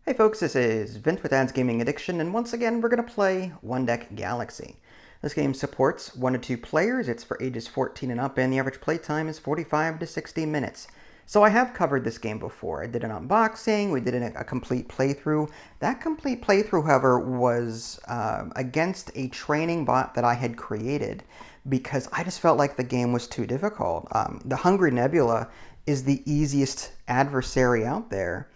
Hey folks, this is Vince with Dad's Gaming Addiction, and once again we're going to play One Deck Galaxy. This game supports 1 to 2 players, it's for ages 14 and up, and the average playtime is 45 to 60 minutes. So I have covered this game before. I did an unboxing, we did a complete playthrough. That complete playthrough, however, was against a training bot that I had created because I just felt like the game was too difficult. The Hungry Nebula is the easiest adversary out there.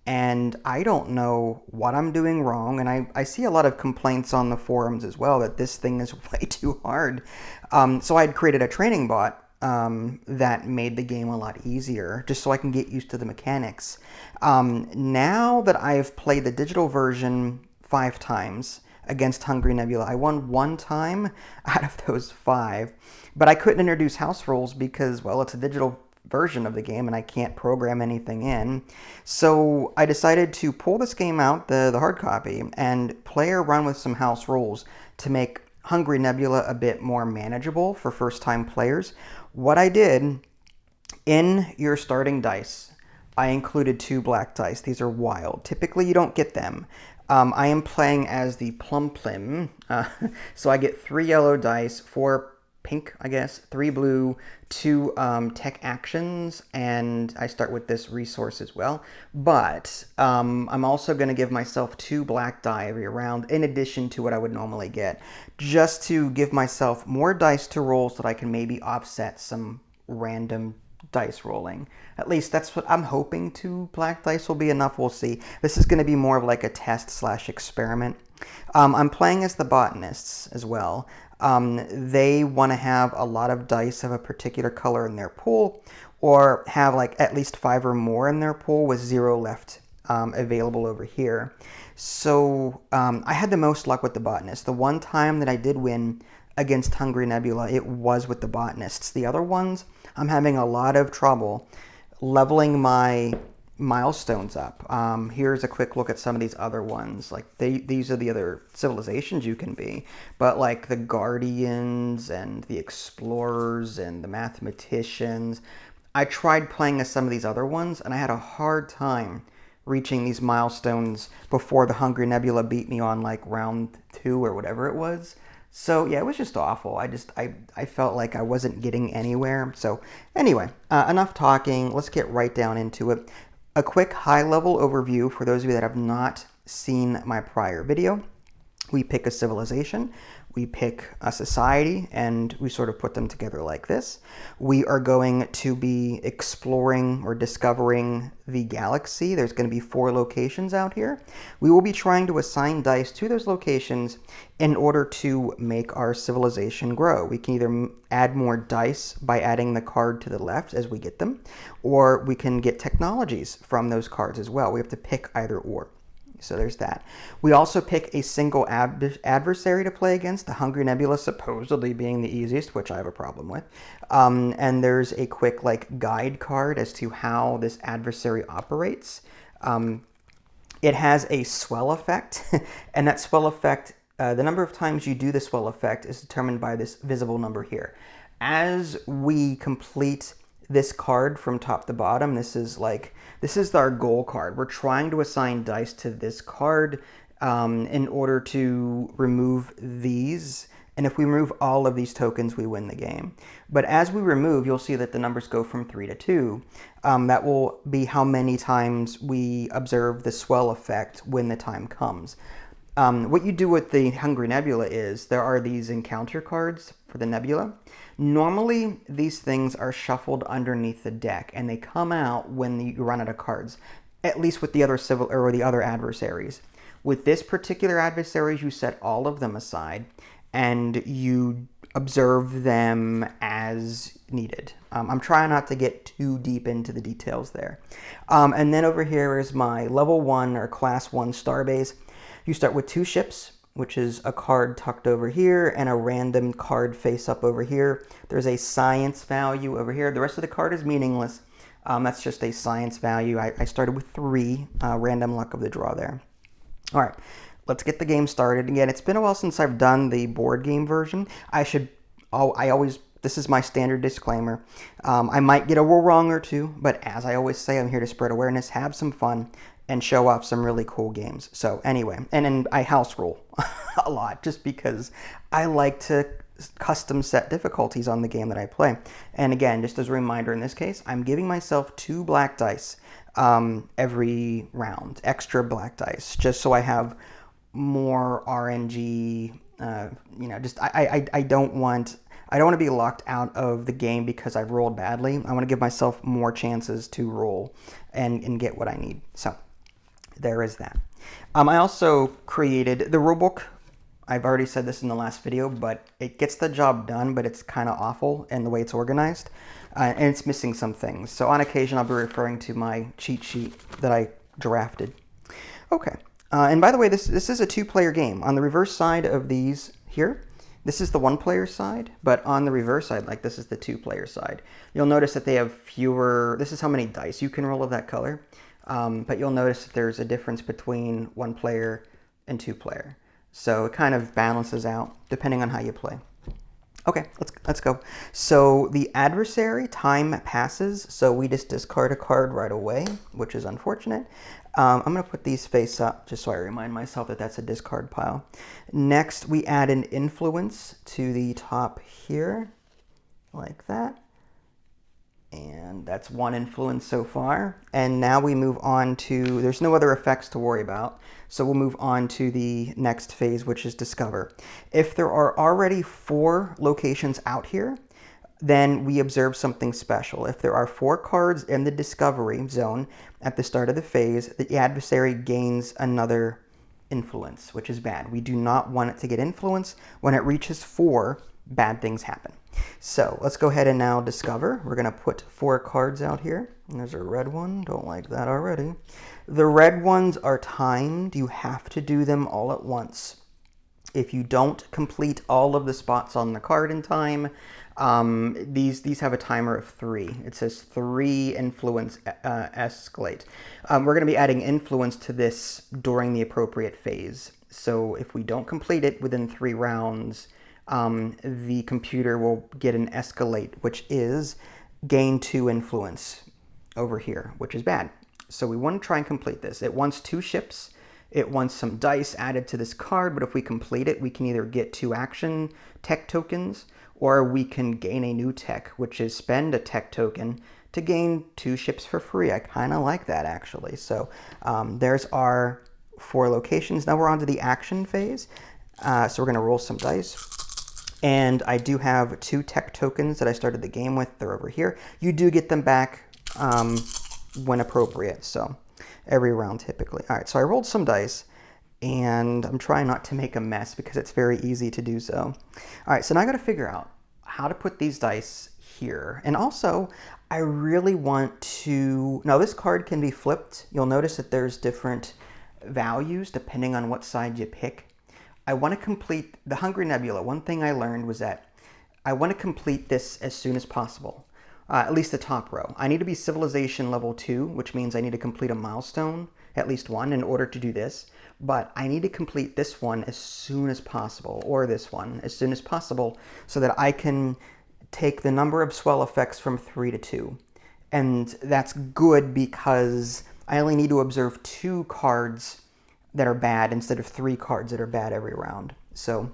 And I don't know what I'm doing wrong, and I see a lot of complaints on the forums as well that this thing is way too hard. So I had created a training bot that made the game a lot easier, just so I can get used to the mechanics. Now that I've played the digital version 5 times against Hungry Nebula, I won 1 time out of those 5, but I couldn't introduce house rules because, well, it's a digital version of the game and I can't program anything in. So I decided to pull this game out, the hard copy, and play around with some house rules to make Hungry Nebula a bit more manageable for first-time players. What I did, in your starting dice, I included 2 black dice. These are wild. Typically you don't get them. I am playing as the Plum Plim, so I get 3 yellow dice, 4 pink, I guess, 3 blue, 2 tech actions, and I start with this resource as well. But I'm also going to give myself 2 black die every round in addition to what I would normally get, just to give myself more dice to roll so that I can maybe offset some random dice rolling. At least that's what I'm hoping. 2 black dice will be enough, we'll see. This is going to be more of like a test/experiment. I'm playing as the botanists as well. They want to have a lot of dice of a particular color in their pool, or have like at least 5 or more in their pool with 0 left available over here. So I had the most luck with the botanists. The one time that I did win against Hungry Nebula, it was with the botanists. The other ones, I'm having a lot of trouble leveling my milestones up. Here's a quick look at some of these other ones. Like these are the other civilizations you can be, but like the Guardians and the Explorers and the Mathematicians. I tried playing as some of these other ones and I had a hard time reaching these milestones before the Hungry Nebula beat me on like round 2 or whatever it was. So yeah, it was just awful. I felt like I wasn't getting anywhere. So anyway, enough talking. Let's get right down into it. A quick high-level overview for those of you that have not seen my prior video. We pick a civilization, we pick a society, and we sort of put them together like this. We are going to be exploring or discovering the galaxy. There's going to be 4 locations out here. We will be trying to assign dice to those locations in order to make our civilization grow. We can either add more dice by adding the card to the left as we get them, or we can get technologies from those cards as well. We have to pick either or. So there's that. We also pick a single adversary to play against, the Hungry Nebula supposedly being the easiest, which I have a problem with. And there's a quick like guide card as to how this adversary operates. It has a swell effect, and that swell effect, the number of times you do the swell effect is determined by this visible number here. As we complete this card from top to bottom, this is our goal card. We're trying to assign dice to this card in order to remove these. And if we remove all of these tokens, we win the game. But as we remove, you'll see that the numbers go from 3 to 2. That will be how many times we observe the swell effect when the time comes. What you do with the Hungry Nebula is there are these encounter cards for the Nebula. Normally, these things are shuffled underneath the deck, and they come out when you run out of cards, at least with the other the other adversaries. With this particular adversary, you set all of them aside, and you observe them as needed. I'm trying not to get too deep into the details there. And then over here is my level 1 or class 1 starbase. You start with 2 ships, which is a card tucked over here and a random card face up over here. There's a science value over here. The rest of the card is meaningless. That's just a science value. I started with 3, random luck of the draw there. All right, let's get the game started. Again, it's been a while since I've done the board game version. This is my standard disclaimer. I might get a rule wrong or two, but as I always say, I'm here to spread awareness, have some fun, and show off some really cool games. So anyway, and then I house rule a lot just because I like to custom set difficulties on the game that I play. And again, just as a reminder, in this case, I'm giving myself 2 black dice every round, extra black dice, just so I have more RNG. Just I don't want to be locked out of the game because I've rolled badly. I want to give myself more chances to roll and get what I need. So there is that. I also created the rulebook. I've already said this in the last video, but it gets the job done, but it's kind of awful in the way it's organized, and it's missing some things. So on occasion, I'll be referring to my cheat sheet that I drafted. Okay, and by the way, this is a 2-player game. On the reverse side of these here, this is the 1-player side, but on the reverse side, like this is the 2-player side. You'll notice that they have fewer, this is how many dice you can roll of that color, but you'll notice that there's a difference between 1-player and 2-player. So it kind of balances out depending on how you play. Okay, let's go. So the adversary, time passes, so we just discard a card right away, which is unfortunate. I'm going to put these face up just so I remind myself that that's a discard pile. Next, we add an influence to the top here, like that. And that's 1 influence so far. And now we move on to, there's no other effects to worry about. So we'll move on to the next phase, which is discover. If there are already 4 locations out here, then we observe something special. If there are 4 cards in the discovery zone at the start of the phase, the adversary gains another influence, which is bad. We do not want it to get influence. When it reaches 4, bad things happen. So let's go ahead and now discover. We're going to put 4 cards out here. And there's a red one. Don't like that already. The red ones are timed. You have to do them all at once. If you don't complete all of the spots on the card in time, these have a timer of 3. It says 3 influence escalate. We're going to be adding influence to this during the appropriate phase. So if we don't complete it within 3 rounds, the computer will get an escalate, which is gain 2 influence over here, which is bad. So we want to try and complete this. It wants 2 ships. It wants some dice added to this card, but if we complete it, we can either get 2 action tech tokens, or we can gain a new tech, which is spend a tech token to gain 2 ships for free. I kind of like that, actually. So there's our 4 locations. Now we're on to the action phase. So we're going to roll some dice. And I do have 2 tech tokens that I started the game with. They're over here. You do get them back when appropriate, so every round typically. All right, so I rolled some dice, and I'm trying not to make a mess because it's very easy to do so. All right, so now I got to figure out how to put these dice here. And also, I really want to... Now, this card can be flipped. You'll notice that there's different values depending on what side you pick. I want to complete the Hungry Nebula. One thing I learned was that I want to complete this as soon as possible, at least the top row. I need to be Civilization level 2, which means I need to complete a milestone, at least one, in order to do this. But I need to complete this one as soon as possible, or this one as soon as possible, so that I can take the number of swell effects from 3 to 2. And that's good because I only need to observe 2 cards that are bad instead of 3 cards that are bad every round. So,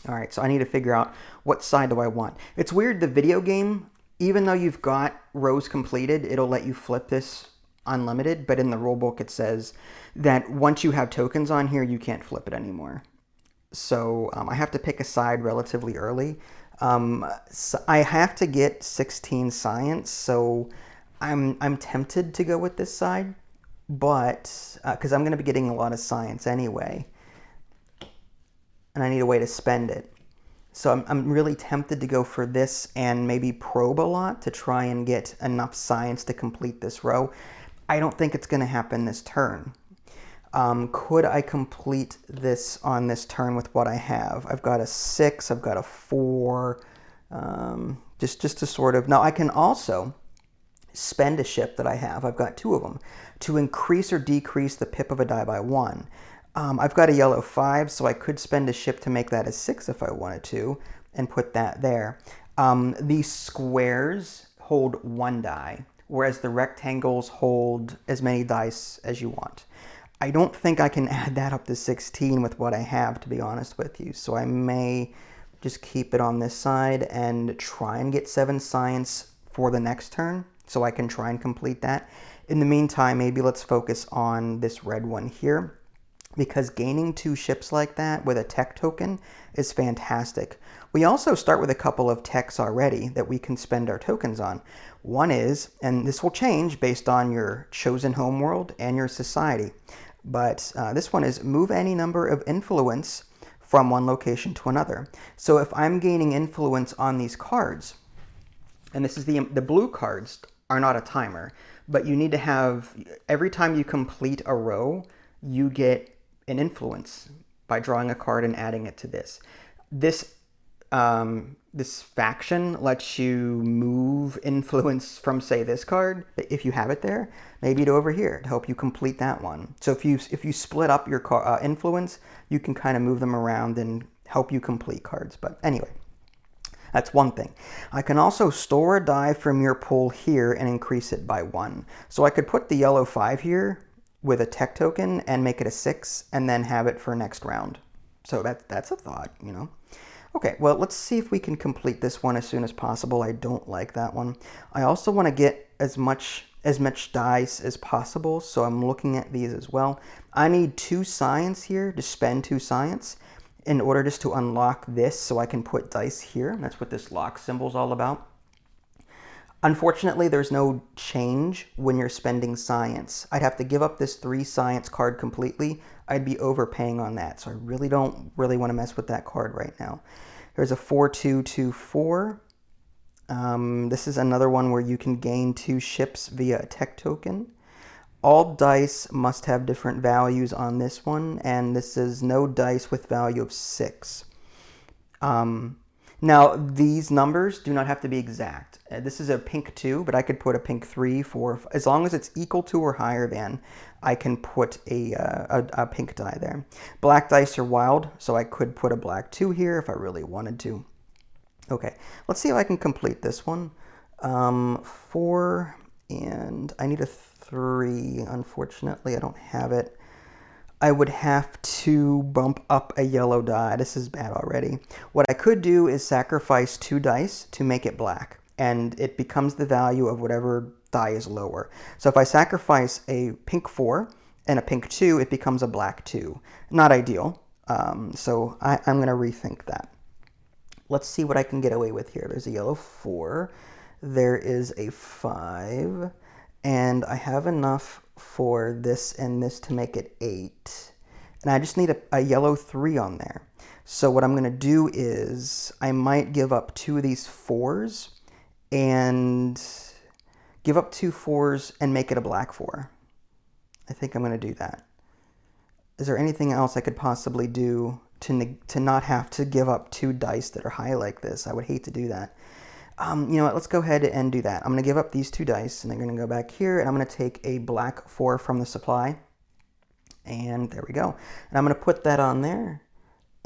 all right, so I need to figure out what side do I want. It's weird, the video game, even though you've got rows completed, it'll let you flip this unlimited, but in the rulebook it says that once you have tokens on here, you can't flip it anymore. So I have to pick a side relatively early. So I have to get 16 science, so I'm tempted to go with this side, but because I'm going to be getting a lot of science anyway, and I need a way to spend it. So I'm really tempted to go for this and maybe probe a lot to try and get enough science to complete this row. I don't think it's going to happen this turn. Could I complete this on this turn with what I have? I've got a 6, I've got a 4, just to sort of... Now I can also spend a ship that I have, I've got 2 of them, to increase or decrease the pip of a die by 1. I've got a yellow 5, so I could spend a ship to make that a 6 if I wanted to, and put that there. These squares hold 1 die, whereas the rectangles hold as many dice as you want. I don't think I can add that up to 16 with what I have, to be honest with you. So I may just keep it on this side and try and get 7 science for the next turn, so I can try and complete that. In the meantime, maybe let's focus on this red one here, because gaining 2 ships like that with a tech token is fantastic. We also start with a couple of techs already that we can spend our tokens on. One is, and this will change based on your chosen homeworld and your society, but this one is move any number of influence from one location to another. So if I'm gaining influence on these cards, and this is the blue cards are not a timer, but you need to have, every time you complete a row, you get an influence by drawing a card and adding it to this. This faction lets you move influence from, say, this card, if you have it there, maybe to over here to help you complete that one. So if you split up your influence, you can kind of move them around and help you complete cards. But anyway, that's one thing. I can also store a die from your pool here and increase it by 1. So I could put the yellow 5 here with a tech token and make it a 6 and then have it for next round. So that's a thought, you know. Okay, well, let's see if we can complete this one as soon as possible. I don't like that one. I also want to get as much dice as possible, so I'm looking at these as well. I need 2 science here to spend 2 science in order just to unlock this so I can put dice here. That's what this lock symbol is all about. Unfortunately, there's no change when you're spending science. I'd have to give up this 3 science card completely. I'd be overpaying on that, so I really don't want to mess with that card right now. There's a 4-2-2-4. This is another one where you can gain 2 ships via a tech token. All dice must have different values on this one, and this is no dice with value of 6. Now, these numbers do not have to be exact. This is a pink 2, but I could put a pink 3, 4, as long as it's equal to or higher than, I can put a pink die there. Black dice are wild, so I could put a black 2 here if I really wanted to. Okay, let's see if I can complete this one. 4, and I need a 3. Unfortunately, I don't have it. I would have to bump up a yellow die. This is bad already. What I could do is sacrifice 2 dice to make it black, and it becomes the value of whatever die is lower. So if I sacrifice a pink 4 and a pink 2, it becomes a black 2. Not ideal, so I'm going to rethink that. Let's see what I can get away with here. There's a yellow 4. There is a 5. And I have enough for this and this to make it 8. And I just need a yellow 3 on there. So what I'm going to do is I might give up 2 of these 4s and give up 2 4s and make it a black 4. I think I'm going to do that. Is there anything else I could possibly do to not have to give up 2 dice that are high like this? I would hate to do that. You know what, let's go ahead and do that. I'm going to give up these 2 dice, and I'm going to go back here, and I'm going to take a black 4 from the supply. And there we go. And I'm going to put that on there.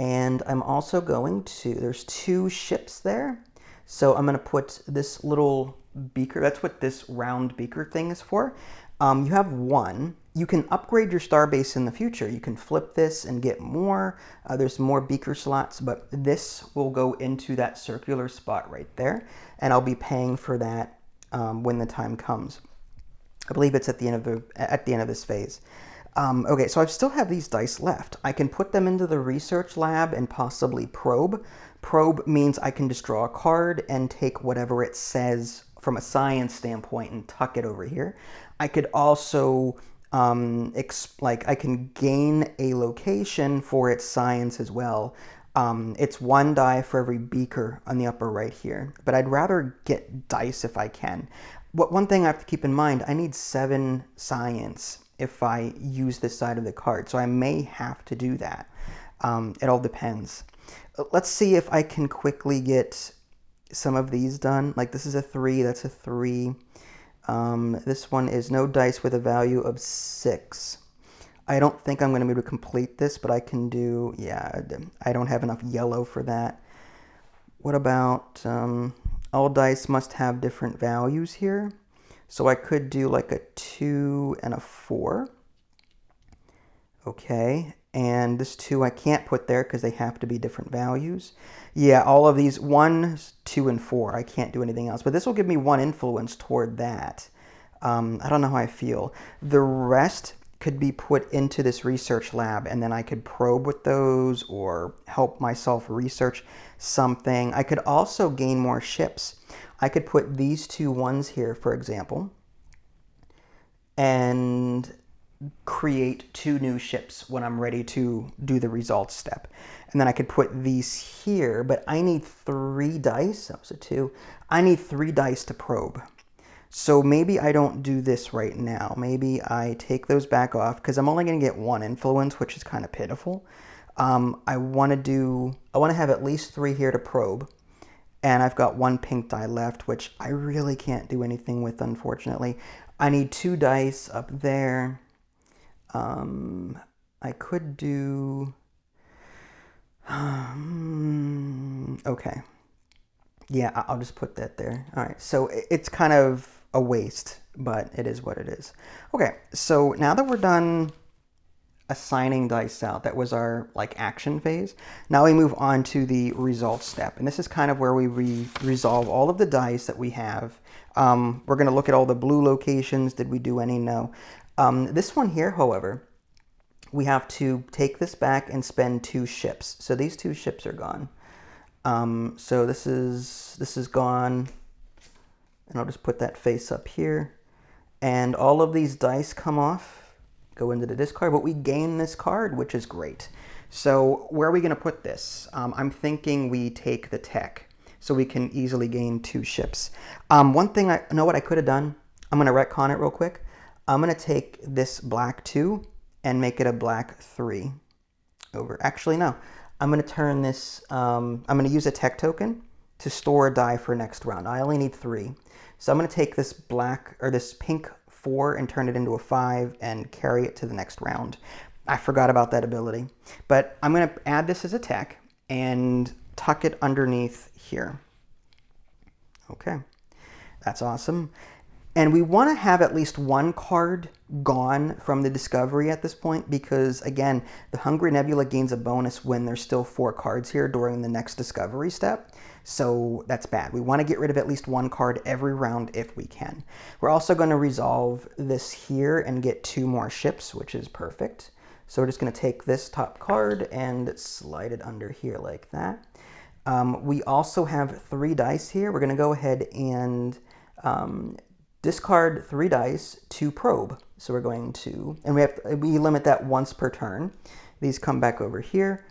And I'm also going to, there's 2 ships there. So I'm going to put this little beaker, that's what this round beaker thing is for. You have 1. You can upgrade your starbase in the future. You can flip this and get more. There's more beaker slots, but this will go into that circular spot right there, and I'll be paying for that when the time comes. I believe it's at the end of this phase. Okay, so I still have these dice left. I can put them into the research lab and possibly probe. Probe means I can just draw a card and take whatever it says from a science standpoint and tuck it over here. I could also I can gain a location for its science as well. It's 1 die for every beaker on the upper right here, but I'd rather get dice if I can. One thing I have to keep in mind, I need 7 science if I use this side of the card, so I may have to do that. It all depends. Let's see if I can quickly get some of these done. Like this is a 3, that's a 3. This one is no dice with a value of 6. I don't think I'm going to be able to complete this, but I can do, yeah, I don't have enough yellow for that. What about, all dice must have different values here. So I could do like a 2 and a 4. Okay, and this 2 I can't put there because they have to be different values. Yeah, all of these 1, 2, and 4. I can't do anything else. But this will give me 1 influence toward that. I don't know how I feel. The rest could be put into this research lab, and then I could probe with those or help myself research something. I could also gain more ships. I could put these 2 ones here, for example, and create 2 new ships when I'm ready to do the results step. And then I could put these here, but I need 3 dice. That was a 2. I need 3 dice to probe. So maybe I don't do this right now. Maybe I take those back off because I'm only going to get 1 influence, which is kind of pitiful. I want to have at least 3 here to probe. And I've got 1 pink die left, which I really can't do anything with, unfortunately. I need 2 dice up there. I could do... okay. Yeah, I'll just put that there. All right, so it's kind of a waste, but it is what it is. Okay, so now that we're done assigning dice out, that was our action phase. Now we move on to the results step, and this is kind of where we resolve all of the dice that we have. We're going to look at all the blue locations. Did we do any? No. This one here, however, we have to take this back and spend 2 ships. So these 2 ships are gone. So this is gone, and I'll just put that face up here. And all of these dice come off, go into the discard, but we gain this card, which is great. So where are we going to put this? I'm thinking we take the tech, so we can easily gain 2 ships. One thing, I know what I could have done. I'm going to retcon it real quick. I'm going to take this black 2 and make it a black 3 over. Actually, no. I'm going to turn this, I'm going to use a tech token to store a die for next round. I only need 3. So I'm going to take this black, or this pink 4 and turn it into a 5 and carry it to the next round. I forgot about that ability. But I'm going to add this as a tech and tuck it underneath here. Okay, that's awesome. And we want to have at least 1 card gone from the discovery at this point because, again, the Hungry Nebula gains a bonus when there's still 4 cards here during the next discovery step. So that's bad. We want to get rid of at least 1 card every round if we can. We're also going to resolve this here and get 2 more ships, which is perfect. So we're just going to take this top card and slide it under here like that. We also have 3 dice here. We're going to go ahead and... discard 3 dice to probe. So we're going to, and we limit that once per turn. These come back over here,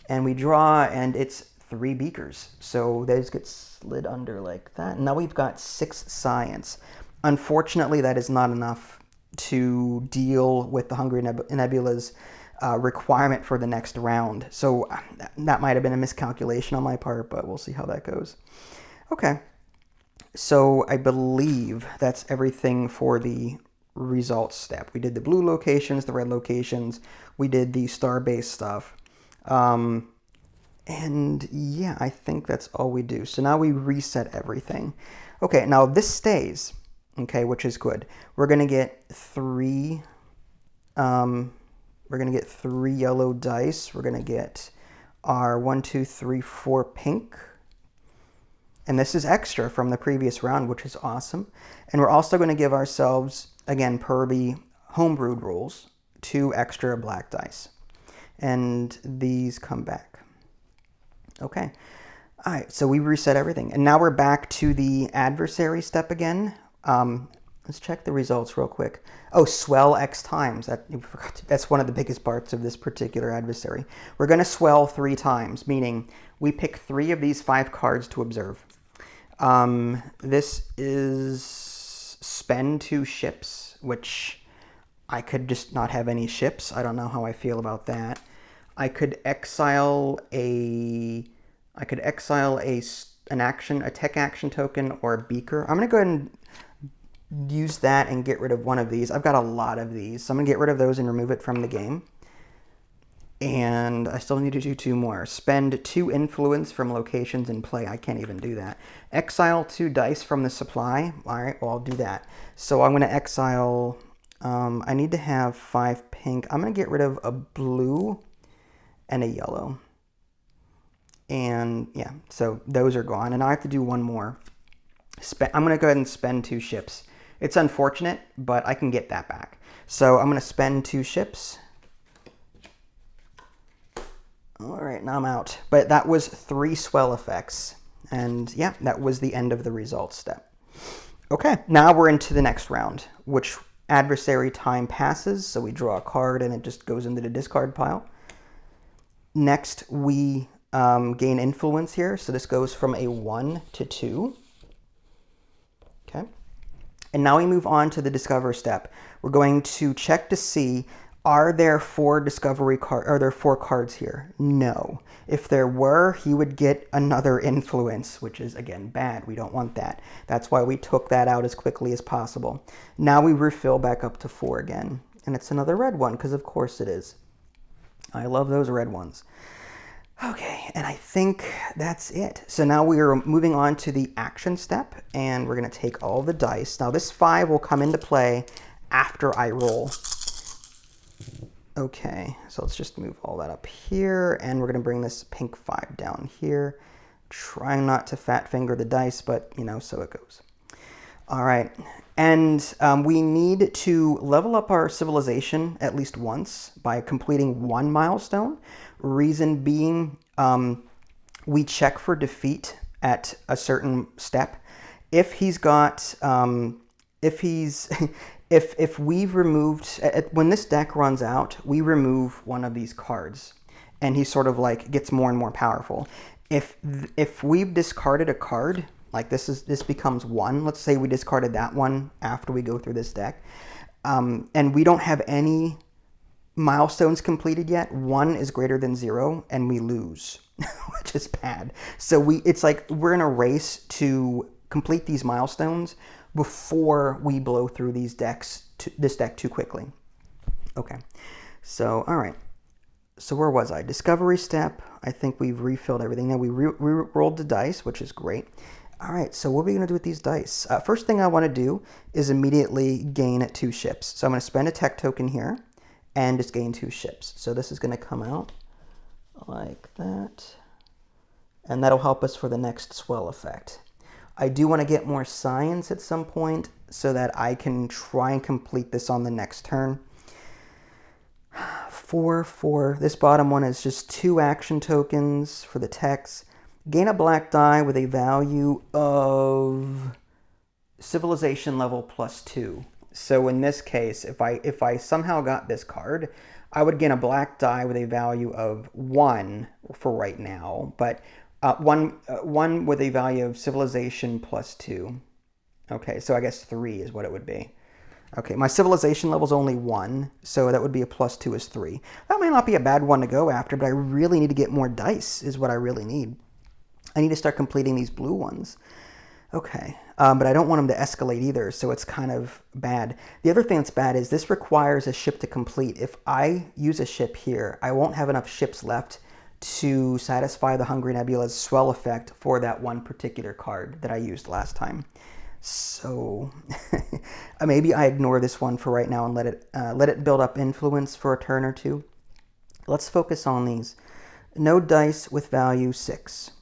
and we draw, and it's 3 beakers. So those get slid under like that. And now we've got 6 science. Unfortunately, that is not enough to deal with the Hungry Nebula's requirement for the next round. So that might have been a miscalculation on my part, but we'll see how that goes. Okay. So I believe that's everything for the results step. We did the blue locations, the red locations. We did the star-based stuff. And yeah, I think that's all we do. So now we reset everything. Okay, now this stays, okay, which is good. We're going to get 3... we're going to get 3 yellow dice. We're going to get our 1, 2, 3, 4 pink. And this is extra from the previous round, which is awesome. And we're also going to give ourselves, again, per the homebrewed rules, 2 extra black dice. And these come back. Okay. All right, so we reset everything. And now we're back to the adversary step again. Let's check the results real quick. Oh, swell X times. That's one of the biggest parts of this particular adversary. We're going to swell 3 times, meaning we pick 3 of these 5 cards to observe. This is spend 2 ships, which I could just not have any ships. I don't know how I feel about that. I could exile a tech action token or a beaker. I'm going to go ahead and use that and get rid of one of these. I've got a lot of these, so I'm going to get rid of those and remove it from the game. And I still need to do 2 more. Spend 2 influence from locations in play. I can't even do that. Exile 2 dice from the supply. All right, well, I'll do that. So I'm going to exile... I need to have 5 pink. I'm going to get rid of a blue and a yellow. And yeah, so those are gone. And I have to do 1 more. I'm going to go ahead and spend 2 ships. It's unfortunate, but I can get that back. So I'm going to spend 2 ships. All right, now I'm out. But that was 3 swell effects. And yeah, that was the end of the results step. Okay, now we're into the next round, which adversary time passes. So we draw a card and it just goes into the discard pile. Next, we gain influence here. So this goes from a 1 to 2. Okay. And now we move on to the discover step. We're going to check to see, are there 4 discovery cards? Are there 4 cards here? No. If there were, he would get another influence, which is, again, bad. We don't want that. That's why we took that out as quickly as possible. Now we refill back up to 4 again. And it's another red one, because of course it is. I love those red ones. Okay, and I think that's it. So now we are moving on to the action step, and we're going to take all the dice. Now this 5 will come into play after I roll. Okay, so let's just move all that up here, and we're going to bring this pink 5 down here. Trying not to fat finger the dice, but, you know, so it goes. All right, and we need to level up our civilization at least once by completing 1 milestone. Reason being, we check for defeat at a certain step. If he's got, if we've removed, when this deck runs out, we remove one of these cards, and he sort of like gets more and more powerful. If we've discarded a card, like this becomes 1. Let's say we discarded that one after we go through this deck, and we don't have any milestones completed yet. 1 is greater than 0, and we lose, which is bad. So it's like we're in a race to complete these milestones before we blow through this deck too quickly. Okay, so all right. So where was I? Discovery step. I think we've refilled everything. Now we rolled the dice, which is great. All right, so what are we going to do with these dice? First thing I want to do is immediately gain 2 ships. So I'm going to spend a tech token here and just gain 2 ships. So this is going to come out like that. And that'll help us for the next swell effect. I do want to get more science at some point so that I can try and complete this on the next turn. 4. This bottom one is just 2 action tokens for the techs. Gain a black die with a value of civilization level +2. So in this case, if I somehow got this card, I would gain a black die with a value of 1 for right now, but one with a value of civilization +2. Okay, so I guess 3 is what it would be. Okay, my civilization level is only 1, so that would be a +2 is 3. That may not be a bad one to go after, but I really need to get more dice is what I really need. I need to start completing these blue ones. Okay, but I don't want them to escalate either, so it's kind of bad. The other thing that's bad is this requires a ship to complete. If I use a ship here, I won't have enough ships left to satisfy the Hungry Nebula's swell effect for that one particular card that I used last time. So maybe I ignore this one for right now and let it build up influence for a turn or 2. Let's focus on these. No dice with value 6.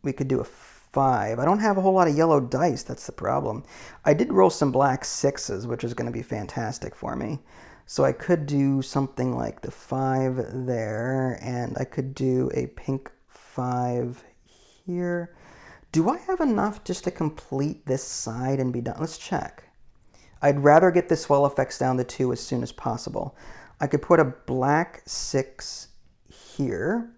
We could do a 5. I don't have a whole lot of yellow dice. That's the problem. I did roll some black 6s, which is going to be fantastic for me. So I could do something like the 5 there, and I could do a pink 5 here. Do I have enough just to complete this side and be done? Let's check. I'd rather get the swell effects down to 2 as soon as possible. I could put a black 6 here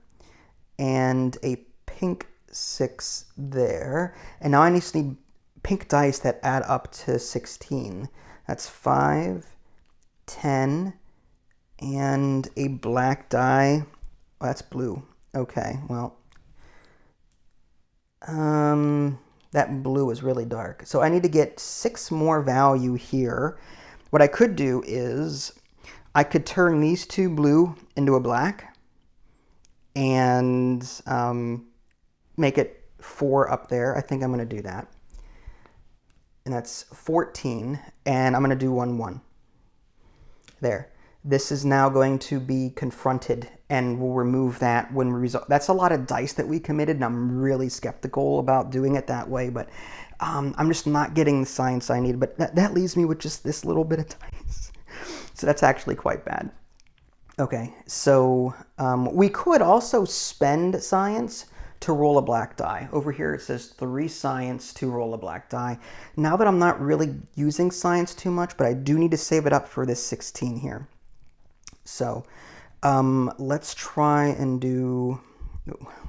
and a pink 6 there. And now I just need pink dice that add up to 16. That's 5, 10, and a black die. Oh, that's blue. Okay, well. That blue is really dark. So I need to get 6 more value here. What I could do is I could turn these 2 blue into a black, and make it 4 up there. I think I'm going to do that. And that's 14, and I'm going to do 1, 1. There. This is now going to be confronted, and we'll remove that when we resolve. That's a lot of dice that we committed, and I'm really skeptical about doing it that way, but I'm just not getting the science I need. But that leaves me with just this little bit of dice. So that's actually quite bad. Okay, so we could also spend science to roll a black die. Over here it says 3 science to roll a black die. Now that I'm not really using science too much, but I do need to save it up for this 16 here. So let's try and do,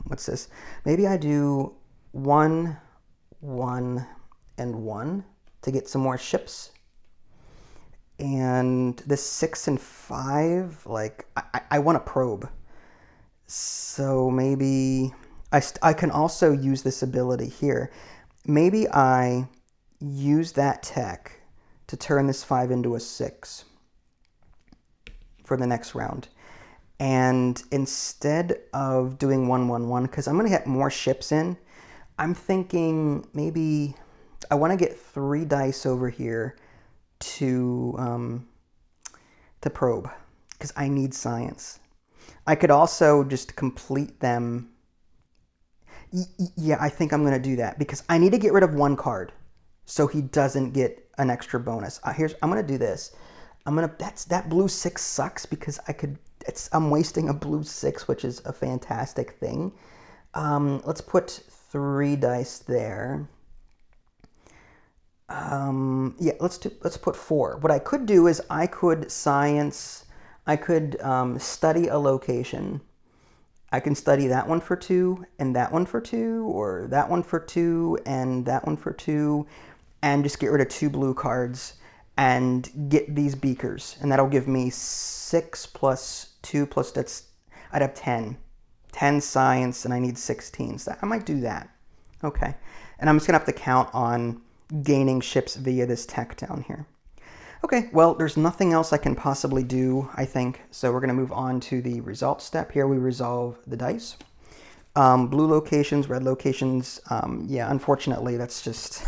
what's this? Maybe I do 1, 1, and 1 to get some more ships. And this 6 and 5, like, I want to probe. So maybe I can also use this ability here. Maybe I use that tech to turn this 5 into a 6 for the next round. And instead of doing 1, 1, 1, because I'm going to get more ships in, I'm thinking maybe I want to get 3 dice over here to probe, because I need science. I could also just complete them. Yeah, I think I'm going to do that because I need to get rid of 1 card so he doesn't get an extra bonus. I'm going to do this. That blue 6 sucks because I'm wasting a blue 6, which is a fantastic thing. Let's put 3 dice there. Yeah, let's put 4. What I could do is I could study a location. I can study that one for 2, and that one for 2, or that one for 2, and that one for 2, and just get rid of 2 blue cards and get these beakers. And that'll give me 6 plus 2 plus, I'd have 10. 10 science, and I need 16. So I might do that. Okay. And I'm just going to have to count on gaining ships via this tech down here. Okay, well, there's nothing else I can possibly do, I think. So we're going to move on to the result step. Here we resolve the dice. Blue locations, red locations. Yeah, unfortunately, that's just...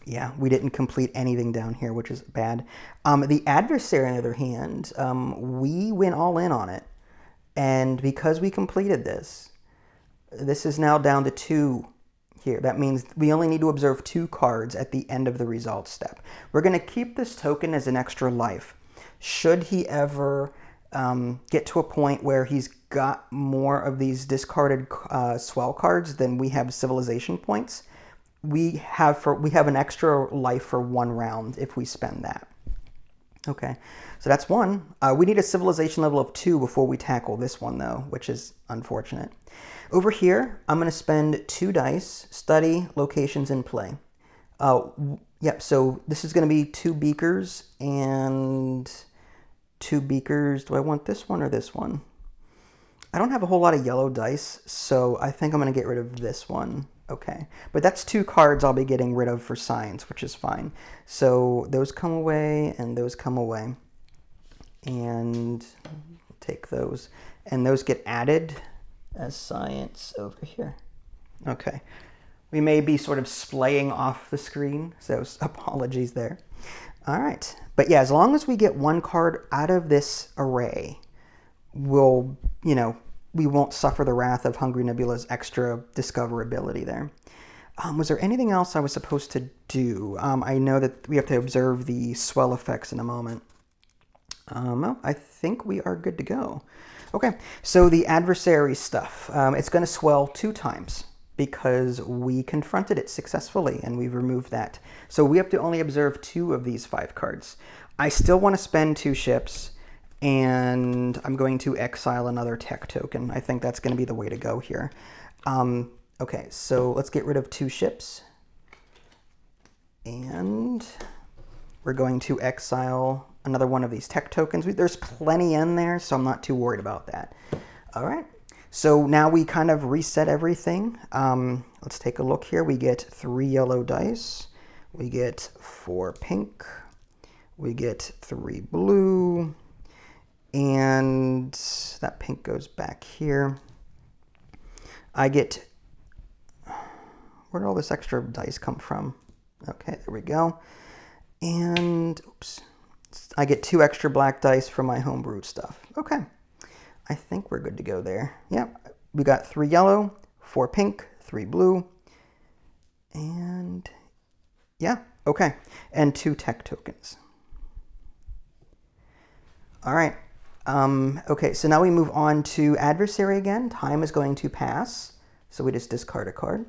yeah, we didn't complete anything down here, which is bad. The adversary, on the other hand, we went all in on it. And because we completed this is now down to 2 here. That means we only need to observe 2 cards at the end of the result step. We're going to keep this token as an extra life. Should he ever get to a point where he's got more of these discarded swell cards than we have civilization points, we have an extra life for 1 round if we spend that. Okay, so that's 1. We need a civilization level of 2 before we tackle this one, though, which is unfortunate. Over here, I'm going to spend 2 dice, study locations in play. Yep, so this is going to be 2 beakers and 2 beakers. Do I want this one or this one? I don't have a whole lot of yellow dice, so I think I'm going to get rid of this one. Okay, but that's 2 cards I'll be getting rid of for science, which is fine. So those come away and those come away. And take those. And those get added as science over here. Okay. We may be sort of splaying off the screen, so apologies there. All right. But yeah, as long as we get 1 card out of this array, we'll, we won't suffer the wrath of Hungry Nebula's extra discoverability there. Was there anything else I was supposed to do? I know that we have to observe the swell effects in a moment. Well, I think we are good to go. Okay, so the adversary stuff. It's going to swell 2 times because we confronted it successfully and we've removed that. So we have to only observe 2 of these 5 cards. I still want to spend 2 ships, and I'm going to exile another tech token. I think that's going to be the way to go here. Okay, so let's get rid of 2 ships. And we're going to exile another one of these tech tokens. There's plenty in there, so I'm not too worried about that. All right, so now we kind of reset everything. Let's take a look here. We get 3 yellow dice. We get 4 pink. We get 3 blue. And so that pink goes back here. I get, where did all this extra dice come from? Okay, there we go. And, oops, I get 2 extra black dice from my homebrewed stuff. Okay, I think we're good to go there. Yep, we got 3 yellow, 4 pink, 3 blue, and yeah, okay, and 2 tech tokens. All right, okay, so now we move on to adversary again. Time is going to pass, so we just discard a card.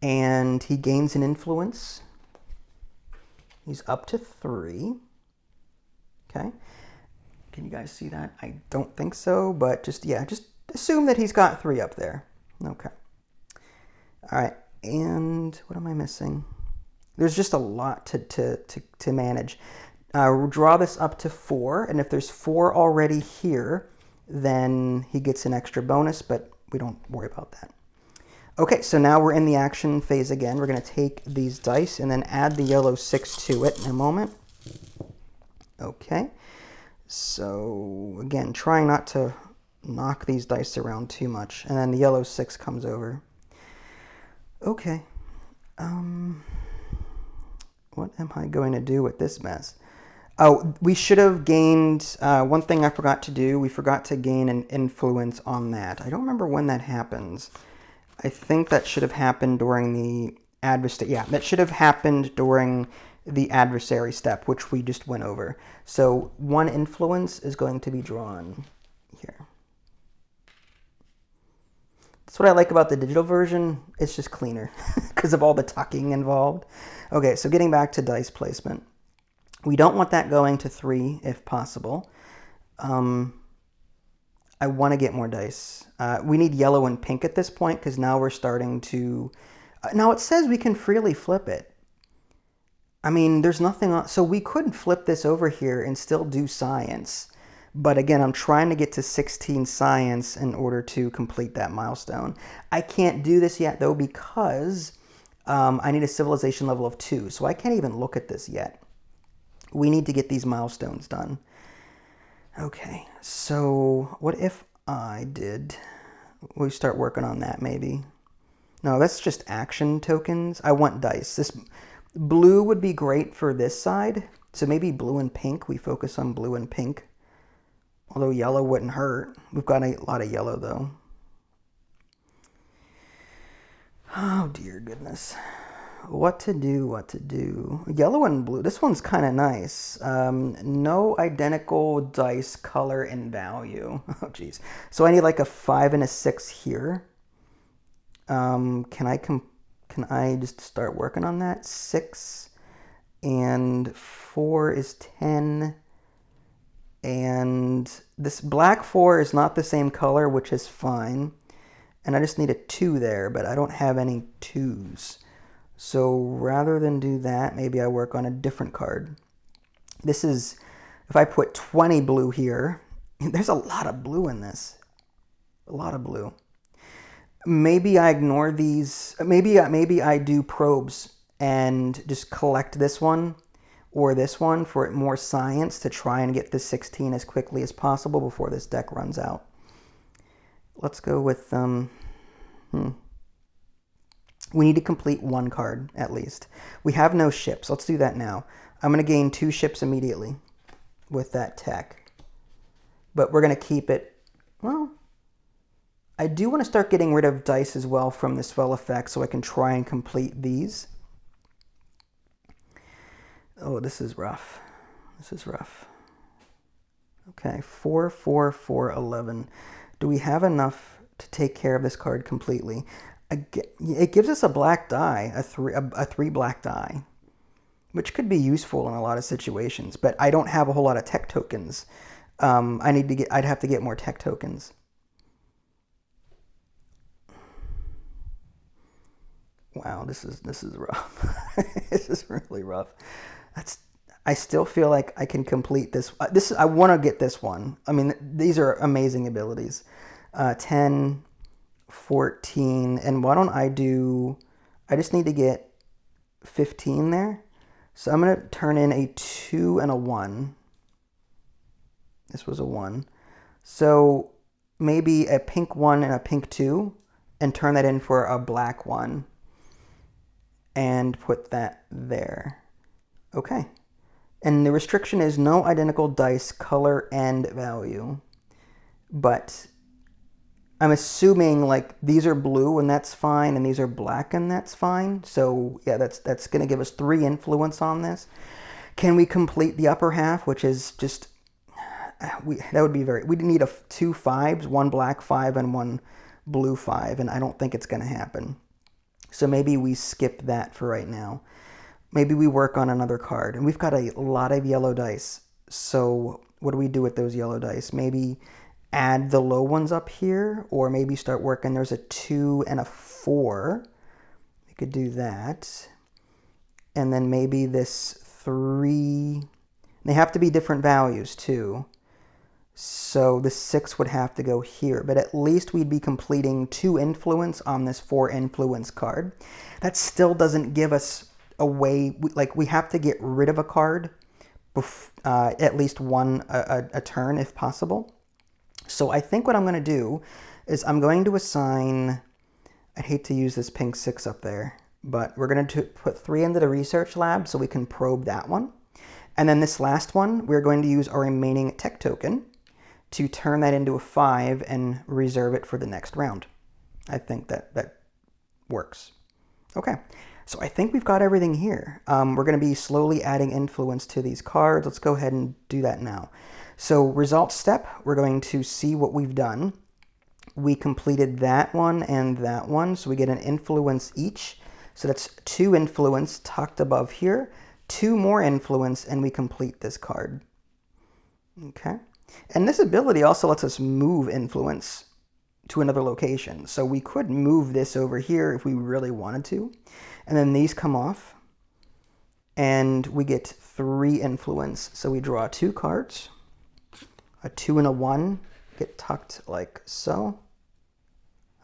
And he gains an influence. He's up to 3. Okay, can you guys see that? I don't think so, but just assume that he's got 3 up there. Okay, all right, and what am I missing? There's just a lot to manage. We'll draw this up to 4, and if there's 4 already here, then he gets an extra bonus, but we don't worry about that. Okay, so now we're in the action phase again. We're going to take these dice and then add the yellow 6 to it in a moment. Okay, so again, trying not to knock these dice around too much, and then the yellow 6 comes over. Okay, what am I going to do with this mess? Oh, we should have gained, one thing I forgot to do, we forgot to gain an influence on that. I don't remember when that happens. I think that should have happened during the adversary, yeah, that should have happened during the adversary step, which we just went over. So 1 influence is going to be drawn here. That's what I like about the digital version. It's just cleaner because of all the tucking involved. Okay, so getting back to dice placement. We don't want that going to 3 if possible. I want to get more dice. We need yellow and pink at this point because now we're starting to... now it says we can freely flip it. I mean, there's nothing on... so we could flip this over here and still do science. But again, I'm trying to get to 16 science in order to complete that milestone. I can't do this yet though because I need a civilization level of 2. So I can't even look at this yet. We need to get these milestones done. Okay, so what if we start working on that maybe? No, that's just action tokens. I want dice. This blue would be great for this side. So maybe blue and pink. We focus on blue and pink. Although yellow wouldn't hurt. We've got a lot of yellow though. Oh dear goodness. What to do? Yellow and blue. This one's kind of nice. No identical dice, color, and value. Oh, geez. So I need like a 5 and a 6 here. Can I just start working on that? 6 and 4 is 10. And this black 4 is not the same color, which is fine. And I just need a 2 there, but I don't have any 2s. So rather than do that, maybe I work on a different card. This is, if I put 20 blue here, there's a lot of blue in this. A lot of blue. Maybe I ignore these. Maybe I do probes and just collect this one or this one for more science to try and get this 16 as quickly as possible before this deck runs out. Let's go with, we need to complete 1 card, at least. We have no ships. Let's do that now. I'm going to gain 2 ships immediately with that tech. But we're going to keep it... well, I do want to start getting rid of dice as well from the spell effect so I can try and complete these. Oh, this is rough. This is rough. Okay, 4, 4, 4, 11. Do we have enough to take care of this card completely? It gives us a black die, a 3 black die, which could be useful in a lot of situations, but I don't have a whole lot of tech tokens. I'd have to get more tech tokens. Wow, this is rough. This is really rough. I still feel like I can complete this. I want to get this one. I mean, these are amazing abilities. 10, 14, and why don't I just need to get 15 there. So I'm going to turn in a 2 and a 1. This was a 1. So maybe a pink 1 and a pink 2, and turn that in for a black 1 and put that there. Okay. And the restriction is no identical dice, color, and value. But I'm assuming like these are blue and that's fine, and these are black and that's fine. So yeah, that's going to give us 3 influence on this. Can we complete the upper half, which is just, that would be we'd need 2 5s, 1 black 5 and 1 blue 5, and I don't think it's going to happen. So maybe we skip that for right now. Maybe we work on another card, and we've got a lot of yellow dice. So what do we do with those yellow dice? Maybe add the low ones up here, or maybe start working. There's a 2 and a 4. We could do that. And then maybe this 3. They have to be different values too. So the 6 would have to go here, but at least we'd be completing 2 influence on this 4 influence card. That still doesn't give us a way, like we have to get rid of a card, at least one a turn if possible. So I think what I'm going to do is I'm going to assign, I hate to use this pink 6 up there, but we're going to put 3 into the research lab so we can probe that one. And then this last one, we're going to use our remaining tech token to turn that into a 5 and reserve it for the next round. I think that works. Okay, so I think we've got everything here. We're going to be slowly adding influence to these cards. Let's go ahead and do that now. So results step, we're going to see what we've done. We completed that one and that one, so we get an influence each. So that's 2 influence tucked above here, 2 more influence, and we complete this card. Okay. And this ability also lets us move influence to another location. So we could move this over here if we really wanted to. And then these come off. And we get 3 influence. So we draw 2 cards. A 2 and a 1 get tucked like so.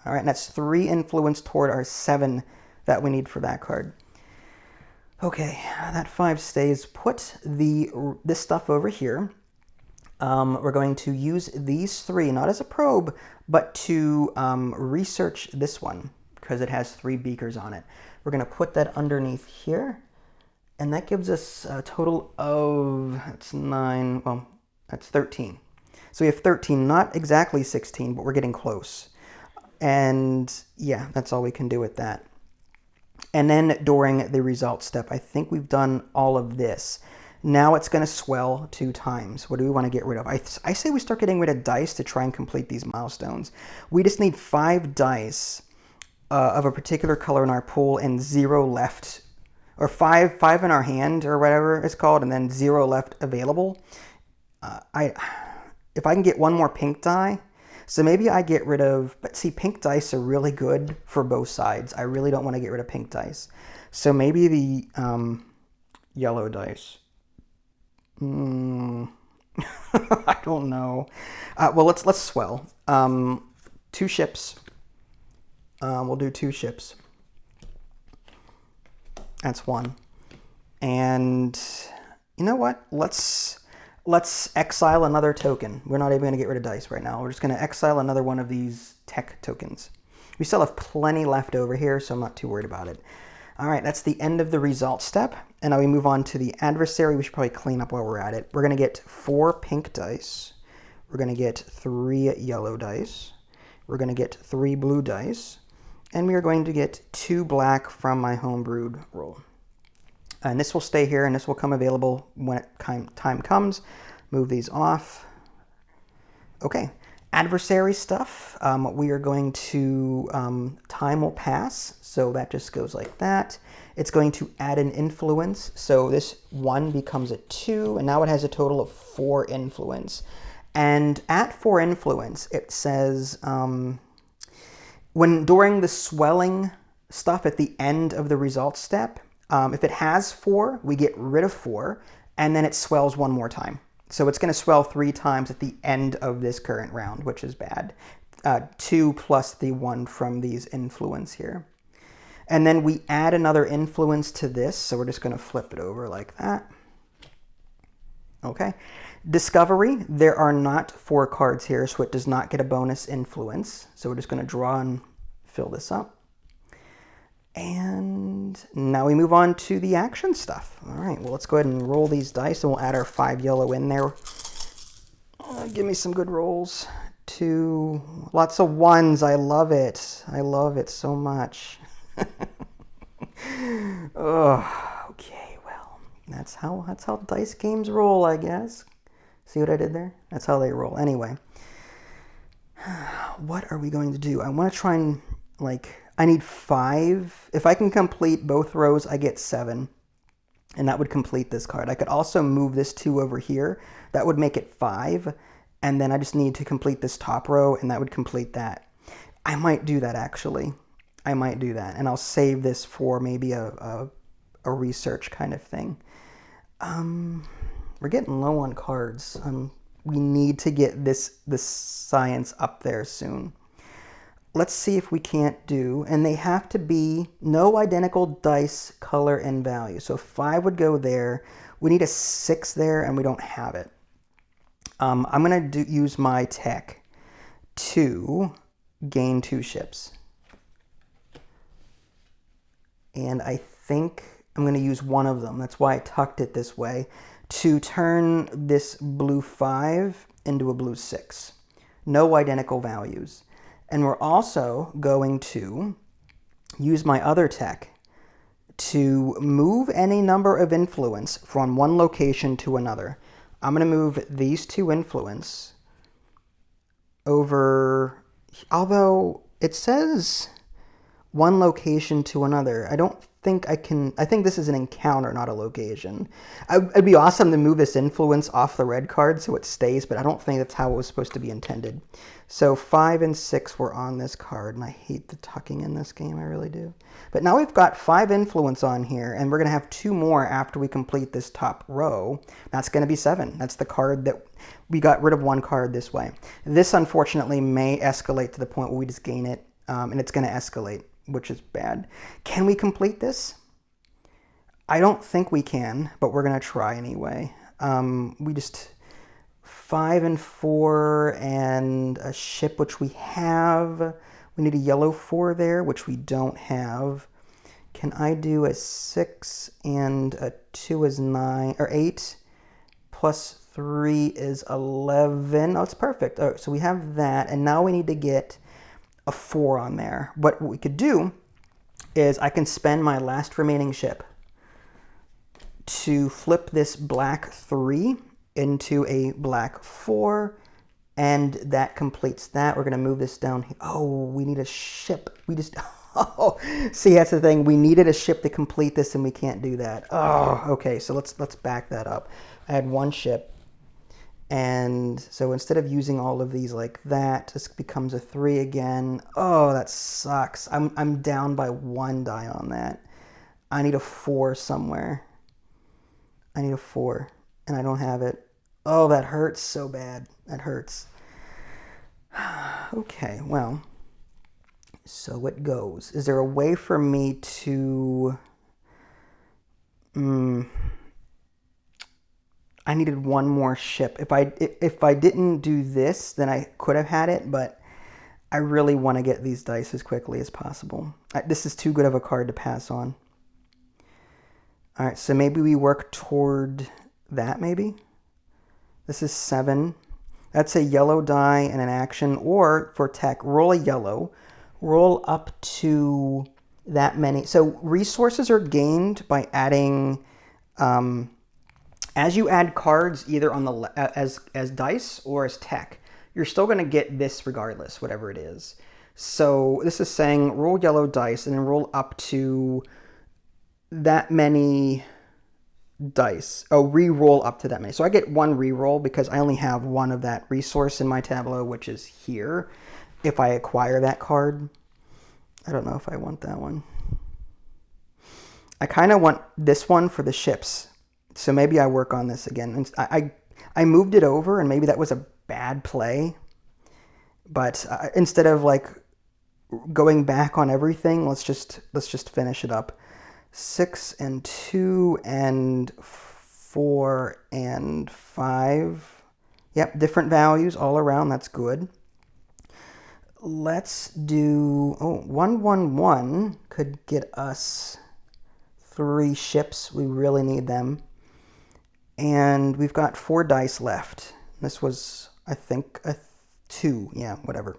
All right, and that's 3 influence toward our 7 that we need for that card. Okay, that 5 stays put. This stuff over here, we're going to use these 3, not as a probe, but to research this one, because it has 3 beakers on it. We're going to put that underneath here, and that gives us a total of, that's 9, well, that's 13. So we have 13, not exactly 16, but we're getting close. And yeah, that's all we can do with that. And then during the results step, I think we've done all of this. Now it's going to swell 2 times. What do we want to get rid of? I say we start getting rid of dice to try and complete these milestones. We just need 5 dice of a particular color in our pool and 0 left, or 5 in our hand or whatever it's called, and then 0 left available. If I can get 1 more pink die, so maybe I get rid of, but see, pink dice are really good for both sides. I really don't want to get rid of pink dice. So maybe the yellow dice. I don't know. Well, let's swell. 2 ships. We'll do 2 ships. That's 1. And you know what? Let's exile another token. We're not even going to get rid of dice right now. We're just going to exile another one of these tech tokens. We still have plenty left over here, so I'm not too worried about it. All right, that's the end of the result step. And now we move on to the adversary. We should probably clean up while we're at it. We're going to get 4 pink dice. We're going to get 3 yellow dice. We're going to get 3 blue dice. And we are going to get 2 black from my homebrewed roll. And this will stay here, and this will come available when time comes. Move these off. Okay, adversary stuff. We are going to, time will pass, so that just goes like that. It's going to add an influence, so this 1 becomes a 2, and now it has a total of 4 influence. And at 4 influence, it says, during the swelling stuff at the end of the results step, if it has 4, we get rid of 4, and then it swells 1 more time. So it's going to swell 3 times at the end of this current round, which is bad. 2 plus the 1 from these influence here. And then we add another influence to this, so we're just going to flip it over like that. Okay. Discovery, there are not 4 cards here, so it does not get a bonus influence. So we're just going to draw and fill this up. And now we move on to the action stuff. All right, well, let's go ahead and roll these dice, and we'll add our 5 yellow in there. Give me some good rolls. 2, lots of 1s. I love it. I love it so much. Oh, okay, well, that's how dice games roll, I guess. See what I did there? That's how they roll. Anyway, what are we going to do? I want to try and, I need 5. If I can complete both rows, I get 7. And that would complete this card. I could also move this 2 over here. That would make it 5. And then I just need to complete this top row, and that would complete that. I might do that, actually. I might do that. And I'll save this for maybe a research kind of thing. We're getting low on cards. We need to get this science up there soon. Let's see if we can't do, and they have to be no identical dice, color, and value. So 5 would go there. We need a 6 there, and we don't have it. I'm going to use my tech to gain 2 ships. And I think I'm going to use one of them. That's why I tucked it this way, to turn this blue 5 into a blue 6. No identical values. And we're also going to use my other tech to move any number of influence from one location to another. I'm going to move these 2 influence over, although it says one location to another. I don't think I can, I think this is an encounter, not a location. It'd be awesome to move this influence off the red card so it stays, but I don't think that's how it was supposed to be intended. So 5 and 6 were on this card, and I hate the tucking in this game, I really do. But now we've got 5 influence on here, and we're going to have 2 more after we complete this top row. That's going to be 7. That's the card that we got rid of 1 card this way. This, unfortunately, may escalate to the point where we just gain it, and it's going to escalate, which is bad. Can we complete this? I don't think we can, but we're going to try anyway. We just 5 and 4 and a ship, which we have. We need a yellow 4 there, which we don't have. Can I do a 6 and a 2 is 9, or 8, plus 3 is 11. Oh, it's perfect. Oh, so we have that, and now we need to get a 4 on there. What we could do is I can spend my last remaining ship to flip this black 3 into a black 4, and that completes that. We're going to move this down here. Oh, we need a ship. We just, oh, see, that's the thing. We needed a ship to complete this, and we can't do that. Oh, okay, so let's back that up. I had 1 ship, and so instead of using all of these like that, this becomes a 3 again. Oh, that sucks. I'm down by 1 die on that. I need a 4 somewhere. I need a 4, and I don't have it. Oh, that hurts so bad. That hurts. Okay, well, so it goes. Is there a way for me to... I needed 1 more ship. If I didn't do this, then I could have had it, but I really want to get these dice as quickly as possible. This is too good of a card to pass on. All right, so maybe we work toward that, maybe? This is 7. That's a yellow die and an action, or for tech, roll a yellow, roll up to that many. So resources are gained by adding, as you add cards either on the as dice or as tech, you're still going to get this regardless, whatever it is. So this is saying roll yellow dice and then roll up to that many dice. Oh, re-roll up to that many. So I get 1 re-roll because I only have 1 of that resource in my tableau, which is here. If I acquire that card, I don't know if I want that one. I kind of want this one for the ships. So maybe I work on this again. And I moved it over, and maybe that was a bad play. But instead of like going back on everything, let's just finish it up. 6 and 2 and 4, and 5. Yep, different values all around. That's good. Let's do... Oh, 111 could get us 3 ships. We really need them. And we've got 4 dice left. This was, I think, a 2. Yeah, whatever.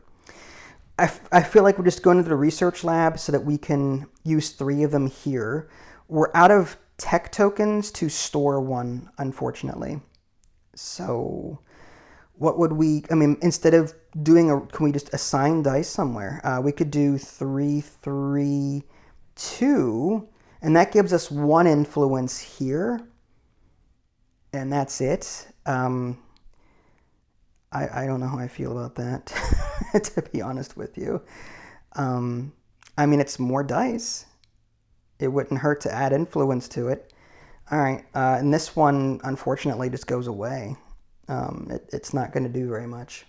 I feel like we're just going to the research lab so that we can use 3 of them here. We're out of tech tokens to store 1, unfortunately. So what would we, I mean, instead of doing can we just assign dice somewhere? We could do 3, 3, 2, and that gives us 1 influence here. And that's it. I don't know how I feel about that, to be honest with you. I mean, it's more dice. It wouldn't hurt to add influence to it. All right, and this one, unfortunately, just goes away. It's not going to do very much.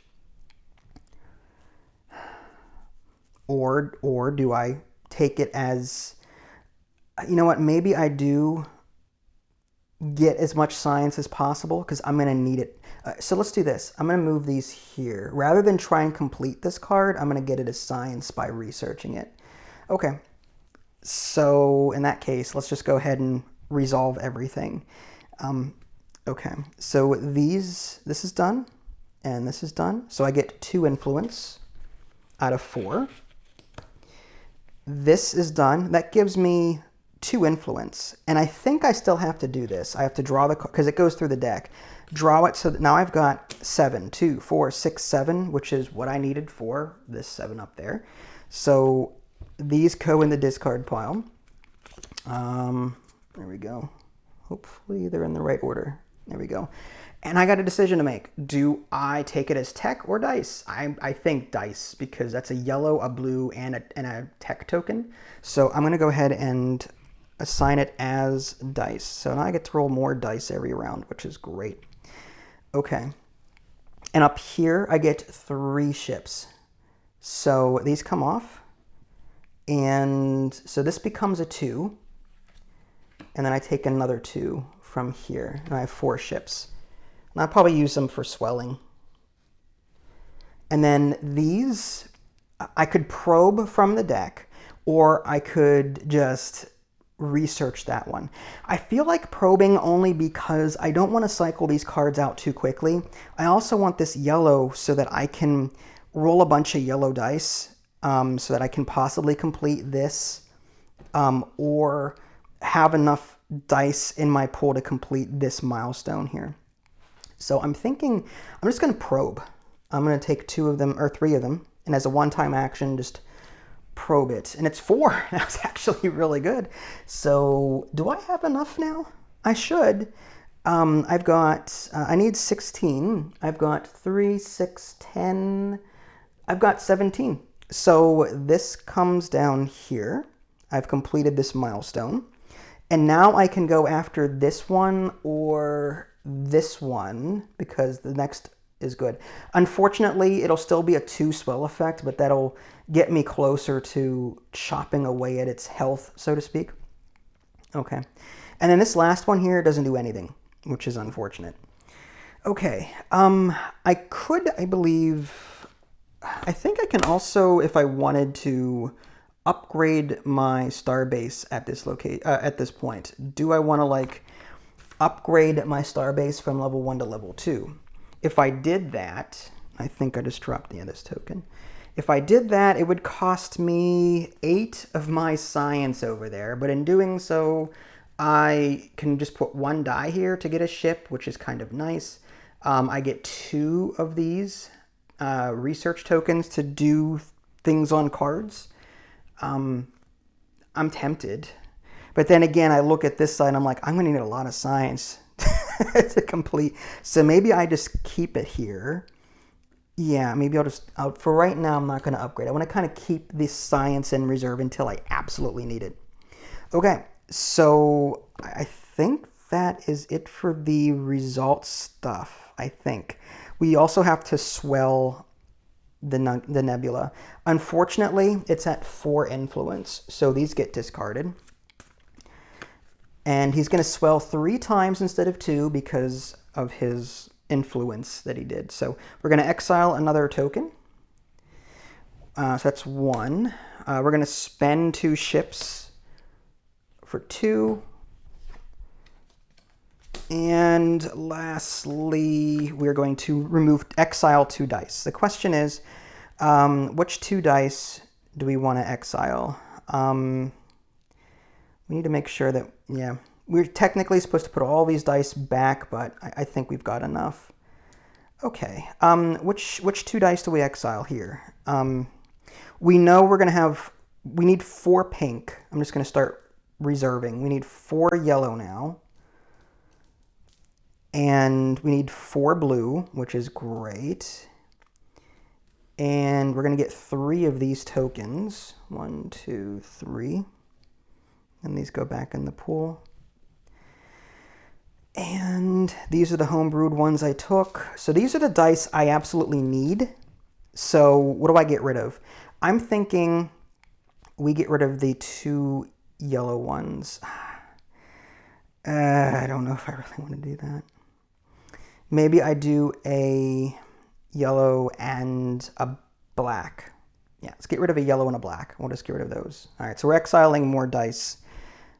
Or do I take it as, you know what, maybe I do get as much science as possible because I'm going to need it. So let's do this. I'm going to move these here. Rather than try and complete this card, I'm going to get it as science by researching it. Okay. So in that case, let's just go ahead and resolve everything. Okay. So this is done and this is done. So I get 2 influence out of 4. This is done. That gives me 2 influence. And I think I still have to do this. I have to draw the card because it goes through the deck. Draw it so that now I've got 7, 2, 4, 6, 7, which is what I needed for this 7 up there. So these go in the discard pile. There we go. Hopefully they're in the right order. There we go. And I got a decision to make. Do I take it as tech or dice? I think dice because that's a yellow, a blue, and a tech token. So I'm going to go ahead and assign it as dice. So now I get to roll more dice every round, which is great. Okay. And up here, I get 3 ships. So these come off. And so this becomes a 2. And then I take another 2 from here. And I have 4 ships. And I'll probably use them for swelling. And then these, I could probe from the deck, or I could just research that one. I feel like probing only because I don't want to cycle these cards out too quickly. I also want this yellow so that I can roll a bunch of yellow dice so that I can possibly complete this or have enough dice in my pool to complete this milestone here. So I'm thinking I'm just going to probe. I'm going to take 2 of them or 3 of them, and as a one-time action, just probe it. And it's 4. That's actually really good. So do I have enough now? I should. I've got, I need 16. I've got 3, 6, 10. I've got 17. So this comes down here. I've completed this milestone. And now I can go after this one or this one because the next is good. Unfortunately, it'll still be a 2 swell effect, but that'll get me closer to chopping away at its health, so to speak. Okay. And then this last one here doesn't do anything, which is unfortunate. Okay. I think I can also, if I wanted to, upgrade my starbase at this point. Do I want to like upgrade my starbase from level 1 to level 2? If I did that, I think I just dropped this token. If I did that, it would cost me 8 of my science over there. But in doing so, I can just put 1 die here to get a ship, which is kind of nice. I get 2 of these research tokens to do things on cards. I'm tempted. But then again, I look at this side and I'm like, I'm going to need a lot of science to complete. So maybe I just keep it here. Yeah, maybe for right now, I'm not going to upgrade. I want to kind of keep this science in reserve until I absolutely need it. Okay, so I think that is it for the results stuff, I think. We also have to swell the Nebula. Unfortunately, it's at 4 influence, so these get discarded. And he's going to swell 3 times instead of 2 because of his influence that he did. So we're going to exile another token. So that's 1. We're going to spend 2 ships for 2. And lastly, we're going to exile 2 dice. The question is, which 2 dice do we want to exile? We need to make sure that, yeah, we're technically supposed to put all these dice back, but I think we've got enough. Okay, which 2 dice do we exile here? We know we need 4 pink. I'm just going to start reserving. We need 4 yellow now. And we need 4 blue, which is great. And we're going to get 3 of these tokens. 1, 2, 3. And these go back in the pool. And these are the homebrewed ones I took. So these are the dice I absolutely need. So what do I get rid of? I'm thinking we get rid of the 2 yellow ones. I don't know if I really want to do that. Maybe I do a yellow and a black. Yeah, let's get rid of a yellow and a black. We'll just get rid of those. All right, so we're exiling more dice.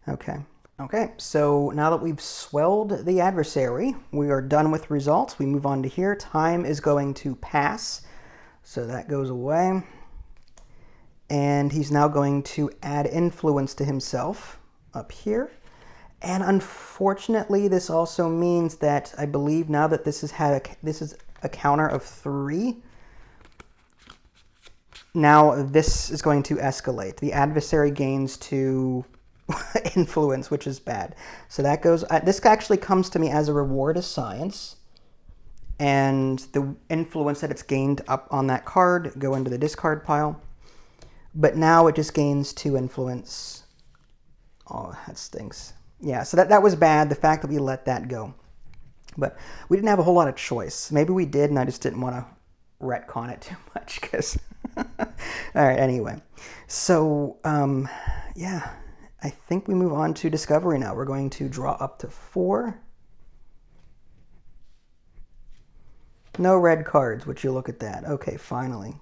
Okay, so now that we've swelled the adversary, we are done with results. We move on to here. Time is going to pass, so that goes away. And he's now going to add influence to himself up here. And unfortunately, this also means that I believe now that this is a counter of 3, now this is going to escalate. The adversary gains 2 influence, which is bad. So that goes, this actually comes to me as a reward of science, and the influence that it's gained up on that card go into the discard pile. But now it just gains 2 influence. Oh, that stinks. Yeah, so that was bad, the fact that we let that go. But we didn't have a whole lot of choice. Maybe we did, and I just didn't want to retcon it too much, because... All right, anyway. So, yeah, I think we move on to Discovery now. We're going to draw up to 4. No red cards, would you look at that. Okay, finally.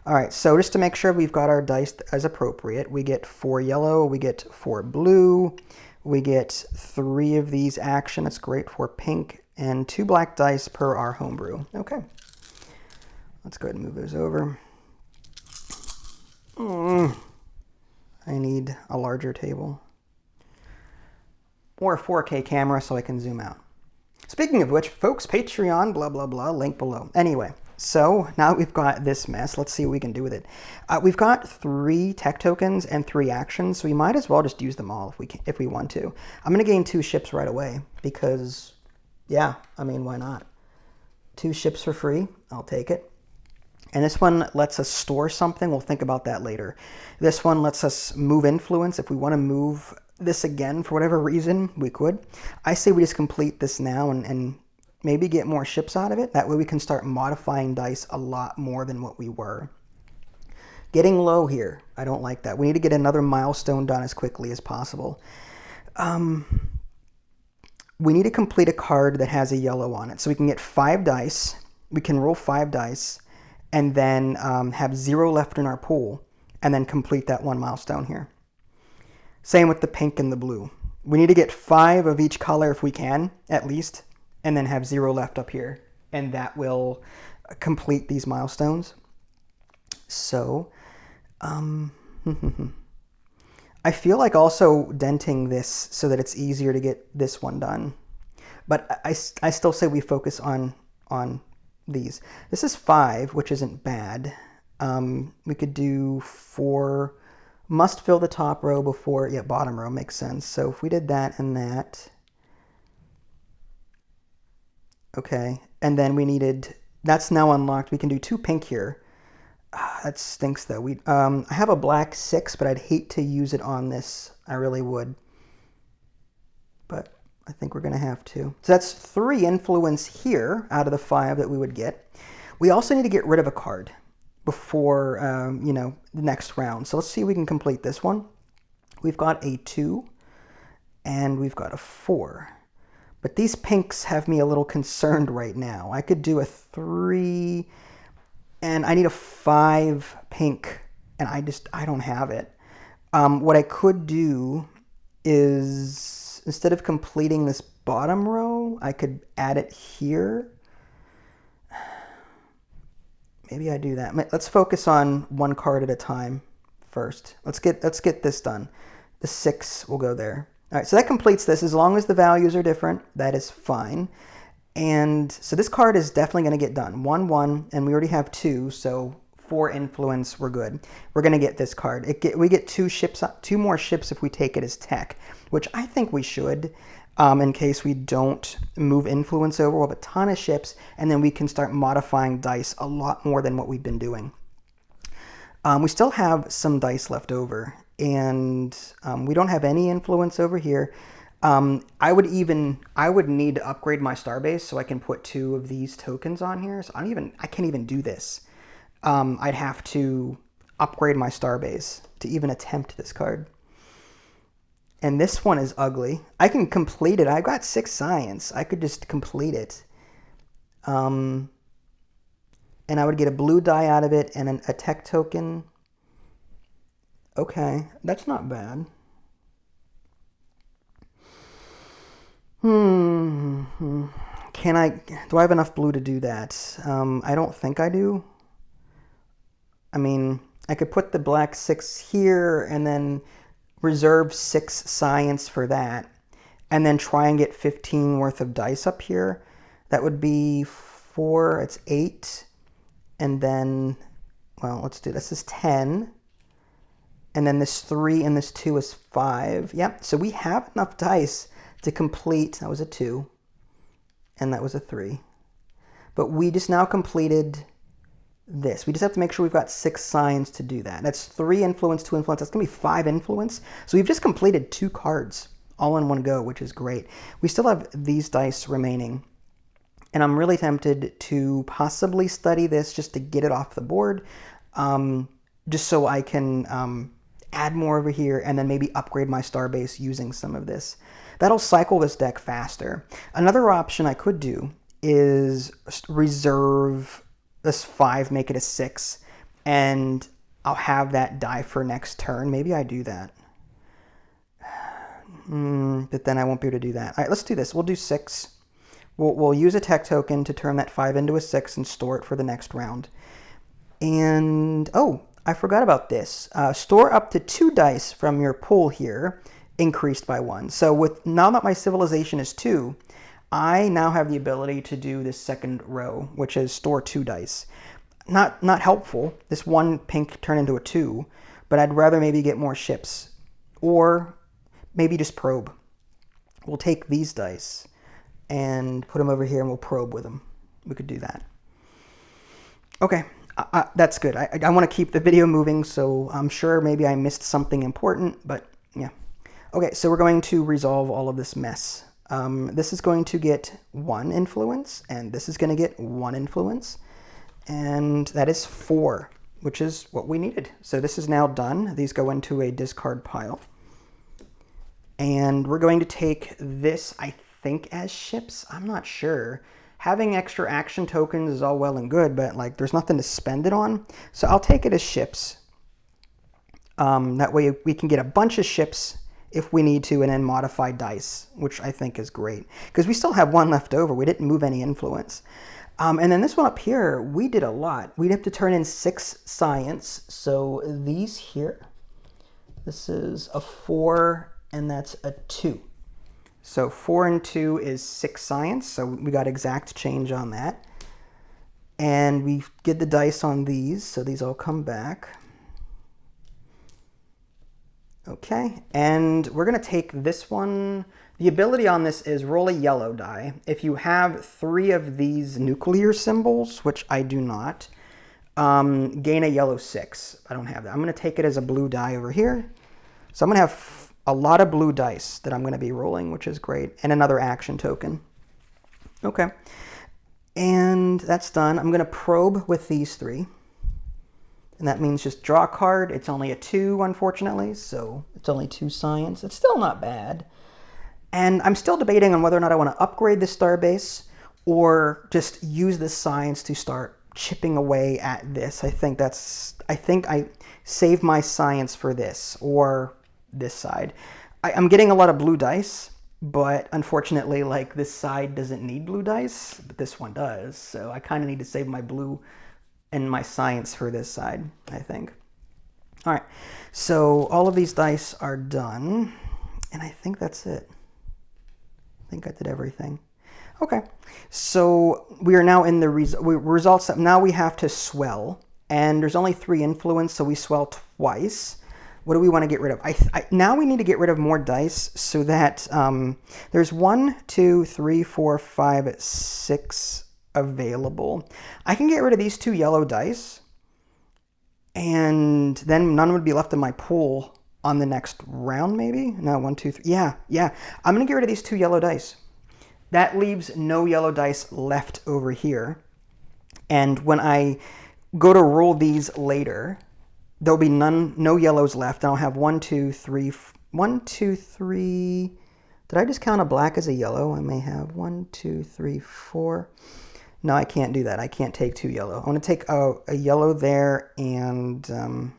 All right, so just to make sure we've got our dice as appropriate, we get 4 yellow, we get 4 blue, we get 3 of these action, that's great, 4 pink, and 2 black dice per our homebrew. Okay, let's go ahead and move those over. I need a larger table. Or a 4K camera so I can zoom out. Speaking of which, folks, Patreon, blah, blah, blah, link below. Anyway, so now we've got this mess. Let's see what we can do with it. We've got 3 tech tokens and 3 actions, so we might as well just use them all if we want to. I'm going to gain 2 ships right away because, yeah, I mean, why not? 2 ships for free. I'll take it. And this one lets us store something. We'll think about that later. This one lets us move influence. If we want to move this again for whatever reason, we could. I say we just complete this now and maybe get more ships out of it. That way we can start modifying dice a lot more than what we were. Getting low here. I don't like that. We need to get another milestone done as quickly as possible. We need to complete a card that has a yellow on it. So we can get 5 dice. We can roll 5 dice. And then have 0 left in our pool, and then complete that 1 milestone here. Same with the pink and the blue. We need to get 5 of each color if we can, at least, and then have 0 left up here, and that will complete these milestones. So, I feel like also denting this so that it's easier to get this one done. But I still say we focus on these. This is 5, which isn't bad. We could do 4, must fill the top row before, yeah, bottom row makes sense. So if we did that and that, okay, and then we needed, that's now unlocked. We can do 2 pink here. That stinks though. I have a black 6, but I'd hate to use it on this. I really would. But I think we're going to have to. So that's 3 influence here out of the 5 that we would get. We also need to get rid of a card before, the next round. So let's see if we can complete this one. We've got a 2 and we've got a 4. But these pinks have me a little concerned right now. I could do a 3, and I need a 5 pink, and I don't have it. What I could do is, instead of completing this bottom row, I could add it here. Maybe I do that. Let's focus on one card at a time first. Let's get this done. The 6 will go there. All right, so that completes this. As long as the values are different, that is fine. And so this card is definitely going to get done. 1, 1, and we already have 2, so 4 influence, we're good. We're going to get this card. We get 2 more ships if we take it as tech, which I think we should, in case we don't move influence over. We'll have a ton of ships, and then we can start modifying dice a lot more than what we've been doing. We still have some dice left over, and we don't have any influence over here. I would need to upgrade my starbase so I can put 2 of these tokens on here. So I can't even do this. I'd have to upgrade my starbase to even attempt this card. And this one is ugly. I can complete it. I've got 6 science. I could just complete it. And I would get a blue die out of it and a tech token. Okay, that's not bad. Do I have enough blue to do that? I don't think I do. I mean, I could put the black 6 here and then reserve 6 science for that, and then try and get 15 worth of dice up here. That would be 4, it's 8, and then, well, let's do this is 10, and then this 3 and this 2 is 5. Yep, so we have enough dice to complete. That was a 2, and that was a 3. But we just now completed this. We just have to make sure we've got 6 science to do that. That's 3 influence, 2 influence. That's going to be 5 influence. So we've just completed 2 cards all in one go, which is great. We still have these dice remaining, and I'm really tempted to possibly study this just to get it off the board, just so I can add more over here and then maybe upgrade my starbase using some of this. That'll cycle this deck faster. Another option I could do is reserve this 5, make it a 6, and I'll have that die for next turn. Maybe I do that. But then I won't be able to do that. All right, let's do this. We'll do 6. We'll use a tech token to turn that 5 into a 6 and store it for the next round. And, oh, I forgot about this. Store up to 2 dice from your pool here, increased by 1. So now that my civilization is 2, I now have the ability to do this second row, which is store 2 dice. Not helpful. This 1 pink turned into a 2, but I'd rather maybe get more ships, or maybe just probe. We'll take these dice and put them over here, and we'll probe with them. We could do that. Okay, that's good. I want to keep the video moving, so I'm sure maybe I missed something important, but yeah. Okay, so we're going to resolve all of this mess. This is going to get 1 influence, and this is going to get 1 influence, and that is 4, which is what we needed. So this is now done. These go into a discard pile. And we're going to take this, I think, as ships. I'm not sure. Having extra action tokens is all well and good, but like there's nothing to spend it on. So I'll take it as ships. That way we can get a bunch of ships if we need to, and then modify dice, which I think is great. Because we still have 1 left over. We didn't move any influence. And then this one up here, we did a lot. We'd have to turn in 6 science. So these here, this is a 4, and that's a 2. So 4 and 2 is 6 science. So we got exact change on that. And we get the dice on these. So these all come back. Okay, and we're going to take this one. The ability on this is roll a yellow die. If you have 3 of these nuclear symbols, which I do not, gain a yellow 6. I don't have that. I'm going to take it as a blue die over here. So I'm going to have a lot of blue dice that I'm going to be rolling, which is great, and another action token. Okay, and that's done. I'm going to probe with these 3. And that means just draw a card. It's only a 2, unfortunately, so it's only 2 science. It's still not bad. And I'm still debating on whether or not I want to upgrade this starbase or just use this science to start chipping away at this. I think I save my science for this or this side. I'm getting a lot of blue dice, but unfortunately, like, this side doesn't need blue dice, but this one does. So I kind of need to save my blue and my science for this side, I think. All right, so all of these dice are done, and I think that's it. I think I did everything. Okay, so we are now in the results. Now we have to swell, and there's only 3 influence, so we swell twice. What do we want to get rid of? Now we need to get rid of more dice so that there's 1, 2, 3, 4, 5, 6 available. I can get rid of these 2 yellow dice, and then none would be left in my pool on the next round, maybe? No, 1, 2, 3. Yeah. I'm going to get rid of these 2 yellow dice. That leaves no yellow dice left over here. And when I go to roll these later, there'll be no yellows left. I'll have 1, 2, 3. 1, 2, 3. Did I just count a black as a yellow? I may have 1, 2, 3, 4. No, I can't do that. I can't take 2 yellow. I want to take a yellow there, and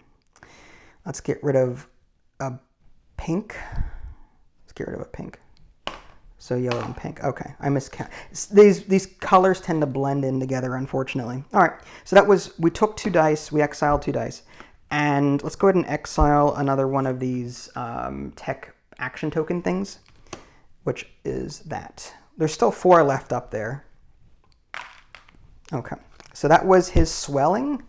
let's get rid of a pink. Let's get rid of a pink. So yellow and pink. Okay, I miscount. These colors tend to blend in together, unfortunately. All right, so we took 2 dice, we exiled 2 dice. And let's go ahead and exile another one of these tech action token things, which is that. There's still 4 left up there. Okay, so that was his swelling.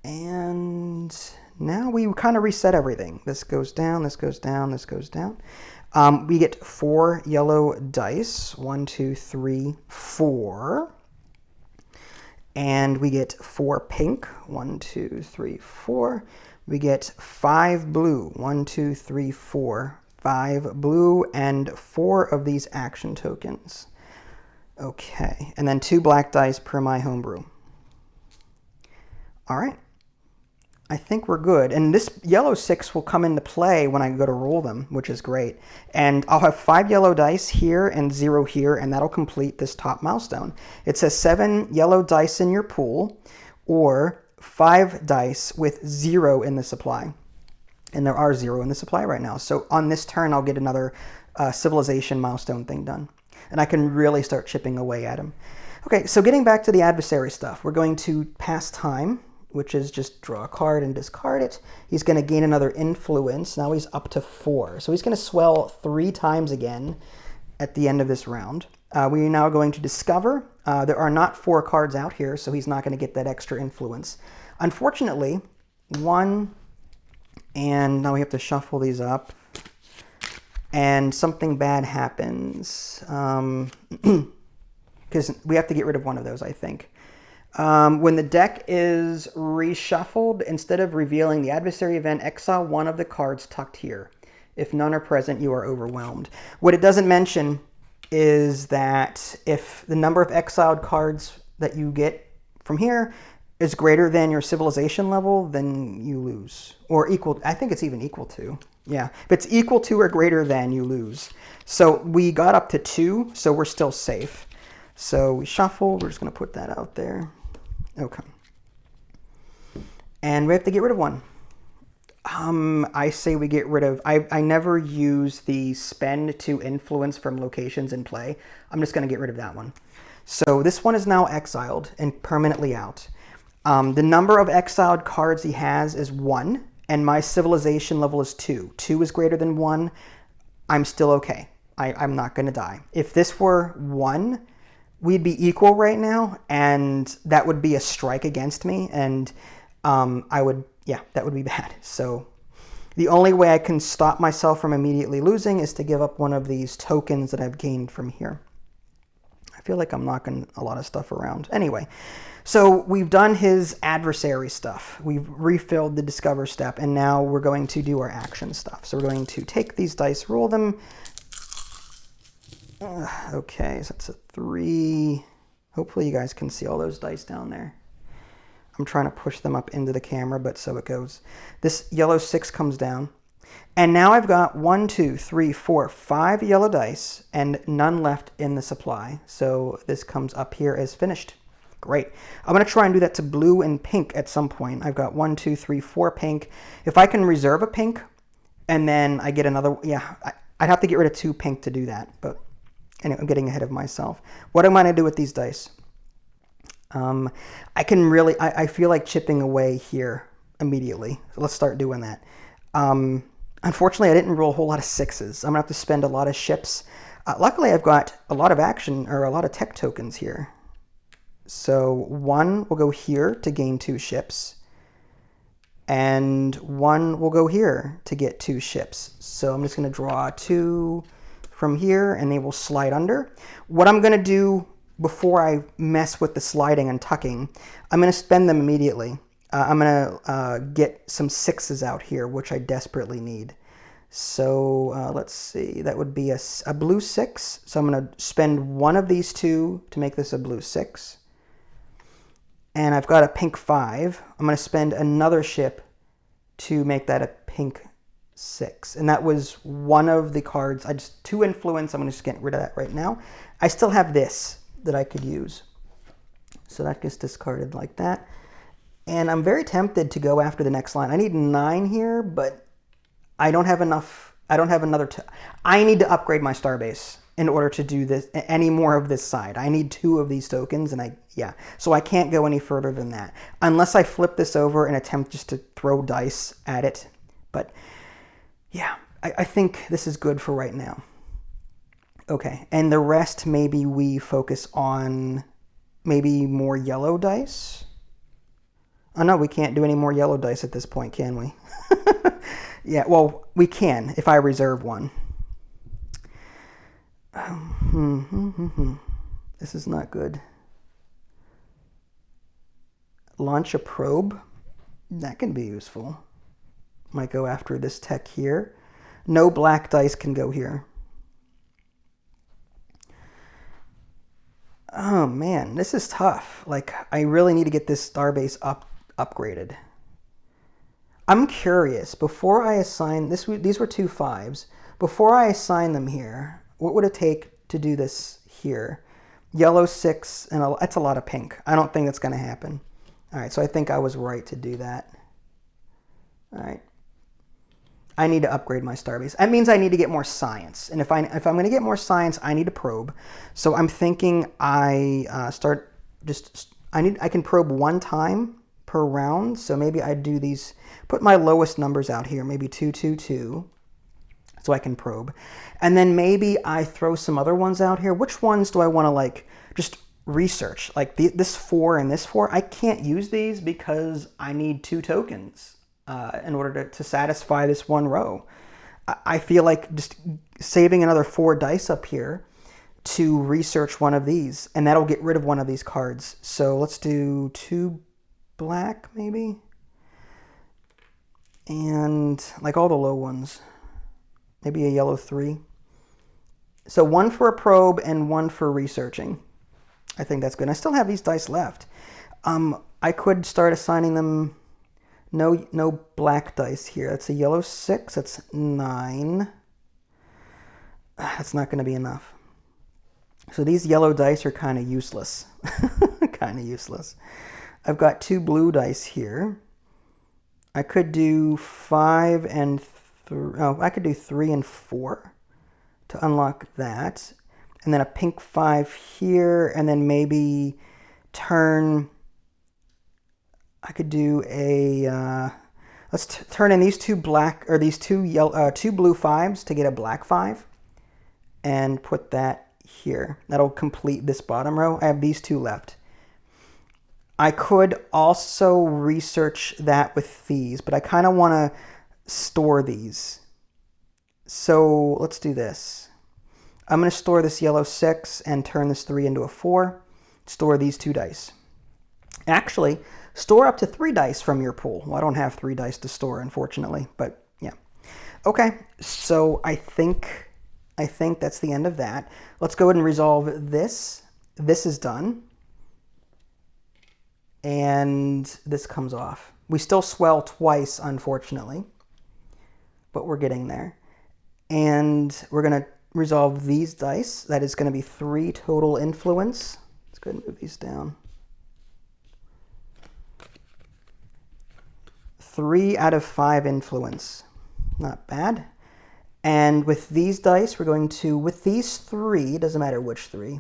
And now we kind of reset everything. This goes down, this goes down, this goes down. We get 4 yellow dice. 1, 2, 3, 4. And we get 4 pink. 1, 2, 3, 4. We get 5 blue. 1, 2, 3, 4. 5 blue and 4 of these action tokens. Okay, and then 2 black dice per my homebrew. All right. I think we're good. And this yellow 6 will come into play when I go to roll them, which is great. And I'll have 5 yellow dice here and 0 here, and that'll complete this top milestone. It says 7 yellow dice in your pool, or 5 dice with 0 in the supply. And there are 0 in the supply right now. So on this turn, I'll get another civilization milestone thing done. And I can really start chipping away at him. Okay, so getting back to the adversary stuff, we're going to pass time, which is just draw a card and discard it. He's going to gain another influence. Now he's up to 4. So he's going to swell 3 times again at the end of this round. We are now going to discover. There are not 4 cards out here, so he's not going to get that extra influence. Unfortunately, 1, and now we have to shuffle these up. And something bad happens. Because we have to get rid of one of those, I think. When the deck is reshuffled, instead of revealing the adversary event, exile 1 of the cards tucked here. If none are present, you are overwhelmed. What it doesn't mention is that if the number of exiled cards that you get from here is greater than your civilization level, then you lose. Or equal, I think it's even equal to. Yeah, if it's equal to or greater than, you lose. So we got up to 2, so we're still safe. So we shuffle, we're just going to put that out there. Okay. And we have to get rid of 1. I say we get rid of... I never use the spend to influence from locations in play. I'm just going to get rid of that one. So this one is now exiled and permanently out. The number of exiled cards he has is 1, and my civilization level is 2. 2 is greater than 1. I'm still okay. I'm not going to die. If this were 1... we'd be equal right now, and that would be a strike against me, and that would be bad. So the only way I can stop myself from immediately losing is to give up one of these tokens that I've gained from here. I feel like I'm knocking a lot of stuff around. Anyway, so we've done his adversary stuff. We've refilled the discover step, and now we're going to do our action stuff. So we're going to take these dice, roll them. Okay, so that's a 3. Hopefully you guys can see all those dice down there. I'm trying to push them up into the camera, but so it goes. This yellow 6 comes down. And now I've got 1, 2, 3, 4, 5 yellow dice and none left in the supply. So this comes up here as finished. Great. I'm going to try and do that to blue and pink at some point. I've got 1, 2, 3, 4 pink. If I can reserve a pink and then I get another, yeah, I'd have to get rid of 2 pink to do that. But anyway, I'm getting ahead of myself. What am I going to do with these dice? I can really, I feel like chipping away here immediately. So let's start doing that. Unfortunately, I didn't roll a whole lot of 6s. I'm going to have to spend a lot of ships. Luckily, I've got a lot of action, or a lot of tech tokens here. So 1 will go here to gain 2 ships. And 1 will go here to get 2 ships. So I'm just going to draw 2 from here, and they will slide under. What I'm going to do before I mess with the sliding and tucking, I'm going to spend them immediately. I'm going to get some 6s out here, which I desperately need. So let's see, that would be a blue 6. So I'm going to spend 1 of these 2 to make this a blue 6. And I've got a pink 5. I'm going to spend another ship to make that a pink 6. And that was one of the cards. 2 influence. I'm going to just get rid of that right now. I still have this that I could use. So that gets discarded like that. And I'm very tempted to go after the next line. I need 9 here, but I don't have enough. I don't have another. I need to upgrade my starbase in order to do this, any more of this side. I need 2 of these tokens, and so I can't go any further than that. Unless I flip this over and attempt just to throw dice at it. But yeah, I think this is good for right now. Okay, and the rest maybe we focus on maybe more yellow dice. Oh no, we can't do any more yellow dice at this point, can we? Yeah, well, we can if I reserve 1. This is not good. Launch a probe. That can be useful. Might go after this tech here. No black dice can go here. Oh man, this is tough. Like, I really need to get this starbase upgraded. I'm curious, before I assign these were 2 5s. Before I assign them here, what would it take to do this here? Yellow 6, and that's a lot of pink. I don't think that's going to happen. All right, so I think I was right to do that. All right. I need to upgrade my starbase. That means I need to get more science. And if I'm going to get more science, I need a probe. So I'm thinking I can probe 1 time per round. So maybe I do these, put my lowest numbers out here, maybe 2, 2, 2. So I can probe. And then maybe I throw some other ones out here. Which ones do I want to like just research? Like this 4 and this 4, I can't use these because I need 2 tokens in order to satisfy this 1 row. I feel like just saving another 4 dice up here to research one of these, and that'll get rid of one of these cards. So let's do 2 black maybe. And like all the low ones. Maybe a yellow 3. So 1 for a probe and 1 for researching. I think that's good. I still have these dice left. I could start assigning them. No black dice here. That's a yellow 6. That's 9. That's not going to be enough. So these yellow dice are kind of useless. Kind of useless. I've got 2 blue dice here. I could do 5 and 3. Oh, I could do 3 and 4 to unlock that. And then a pink 5 here, and then maybe turn. I could do a. Let's turn in these 2 black, or these 2 yellow, 2 blue 5s to get a black 5, and put that here. That'll complete this bottom row. I have these 2 left. I could also research that with these, but I kind of want to store these. So let's do this. I'm going to store this yellow 6 and turn this 3 into a 4. Store these 2 dice. Actually, store up to 3 dice from your pool. Well, I don't have 3 dice to store, unfortunately, but yeah. Okay, so I think that's the end of that. Let's go ahead and resolve this. This is done. And this comes off. We still swell twice, unfortunately. but we're getting there. And we're going to resolve these dice. That is going to be 3 total influence. Let's go ahead and move these down. 3 out of 5 influence. Not bad. And with these dice, we're going to, with these 3, doesn't matter which 3,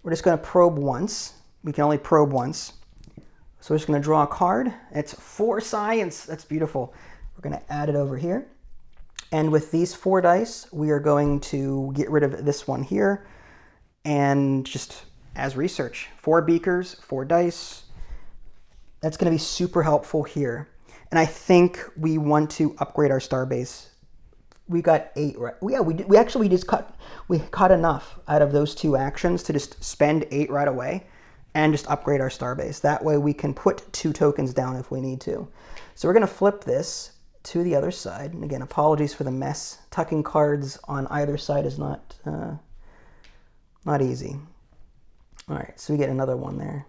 we're just going to probe once. We can only probe once. So we're just going to draw a card. It's 4 science. That's beautiful. We're going to add it over here. And with these 4 dice, we are going to get rid of this one here. And just as research, 4 beakers, 4 dice. That's going to be super helpful here. And I think we want to upgrade our starbase. We got 8, right? Yeah, we actually just caught enough out of those 2 actions to just spend 8 right away and just upgrade our starbase. That way we can put 2 tokens down if we need to. So we're going to flip this to the other side. And again, apologies for the mess. Tucking cards on either side is not easy. All right, so we get another one there.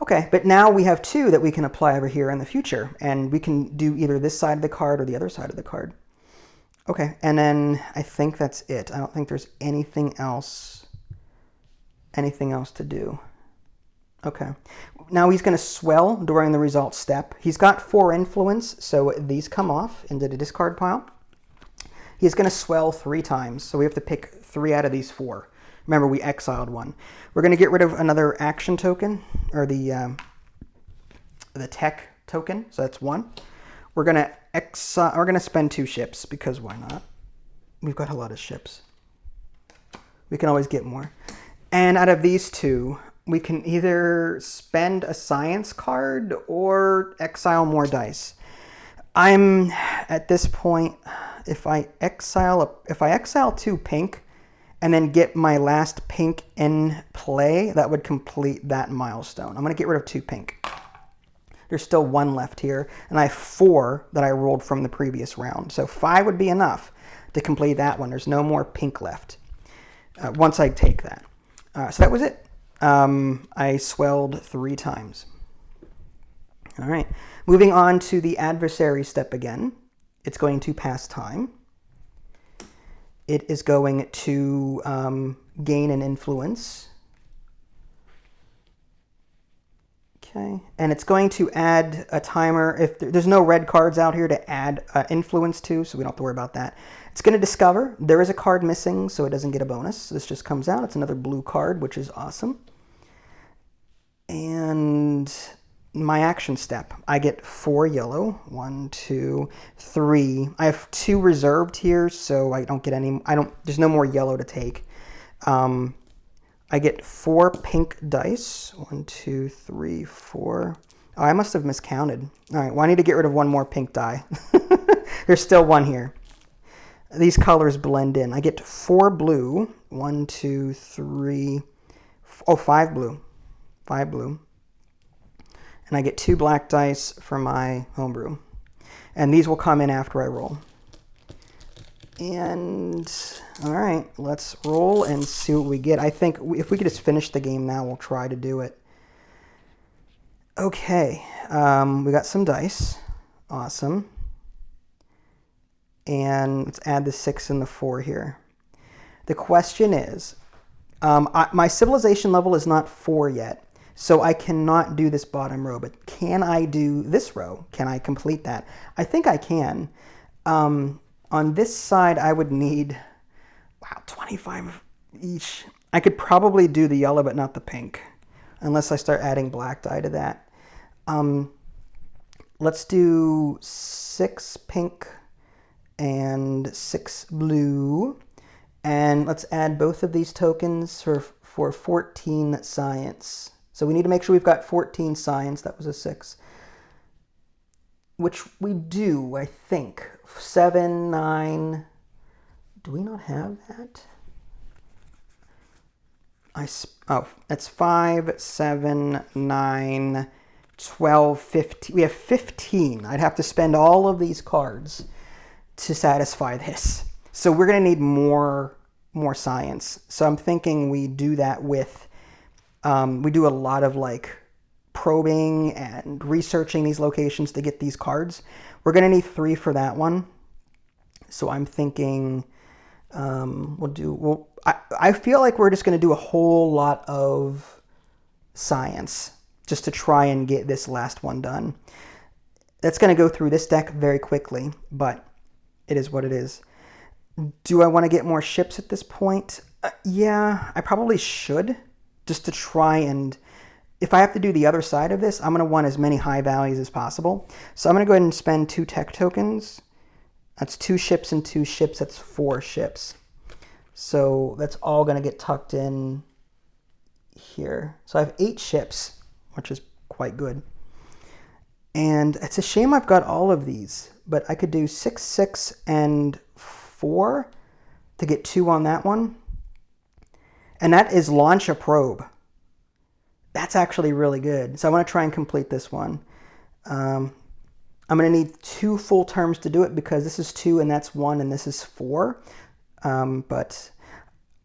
Okay, but now we have 2 that we can apply over here in the future, and we can do either this side of the card or the other side of the card. Okay, and then I think that's it. I don't think there's anything else to do. Okay, now he's going to swell during the result step. He's got 4 influence, so these come off into the discard pile. He's going to swell 3 times, so we have to pick 3 out of these 4. Remember, we exiled 1. We're going to get rid of another action token, or the tech token, so that's 1. We're going to spend 2 ships, because why not? We've got a lot of ships. We can always get more. And out of these 2, we can either spend a science card or exile more dice. I'm at this point, if I exile 2 pink and then get my last pink in play, that would complete that milestone. I'm going to get rid of 2 pink. There's still 1 left here, and I have 4 that I rolled from the previous round. So 5 would be enough to complete that one. There's no more pink left once I take that. So that was it. I swelled 3 times. All right, moving on to the adversary step again. It's going to pass time. It is going to gain an influence. Okay, and it's going to add a timer. If there's no red cards out here to add influence to, so we don't have to worry about that. It's going to discover there is a card missing, so it doesn't get a bonus. This just comes out. It's another blue card, which is awesome. And my action step, I get 4 yellow. 1, 2, 3. I have 2 reserved here, so I don't get any. There's no more yellow to take. I get 4 pink dice. 1, 2, 3, 4. Oh, I must have miscounted. All right, well, I need to get rid of 1 more pink die. There's still 1 here. These colors blend in. I get 4 blue. 1, 2, 3. 5 blue. 5 blue. And I get 2 black dice for my homebrew. And these will come in after I roll. And, all right, let's roll and see what we get. I think if we could just finish the game now, we'll try to do it. Okay, we got some dice. Awesome. And let's add the 6 and the 4 here. The question is, my civilization level is not 4 yet, so I cannot do this bottom row, but can I do this row? Can I complete that? I think I can. On this side, I would need, 25 each. I could probably do the yellow, but not the pink, unless I start adding black dye to that. Let's do 6 pink and 6 blue. And let's add both of these tokens for 14 science. So we need to make sure we've got 14 science. That was a 6. Which we do, I think. 7, 9. Do we not have that? That's 5, 7, 9, 12, 15. We have 15. I'd have to spend all of these cards to satisfy this. So we're going to need more science. So I'm thinking we do that with, we do a lot of like probing and researching these locations to get these cards. We're going to need 3 for that one. So I'm thinking I feel like we're just going to do a whole lot of science just to try and get this last one done. That's going to go through this deck very quickly, but it is what it is. Do I want to get more ships at this point? Yeah, I probably should, just to try and... If I have to do the other side of this, I'm going to want as many high values as possible. So I'm going to go ahead and spend 2 tech tokens. That's 2 ships and 2 ships. That's 4 ships. So that's all going to get tucked in here. So I have 8 ships, which is quite good. And it's a shame I've got all of these, but I could do 6, 6, and 4 to get 2 on that one. And that is launch a probe. That's actually really good. So I want to try and complete this one. I'm going to need 2 full turns to do it because this is 2 and that's 1 and this is 4. But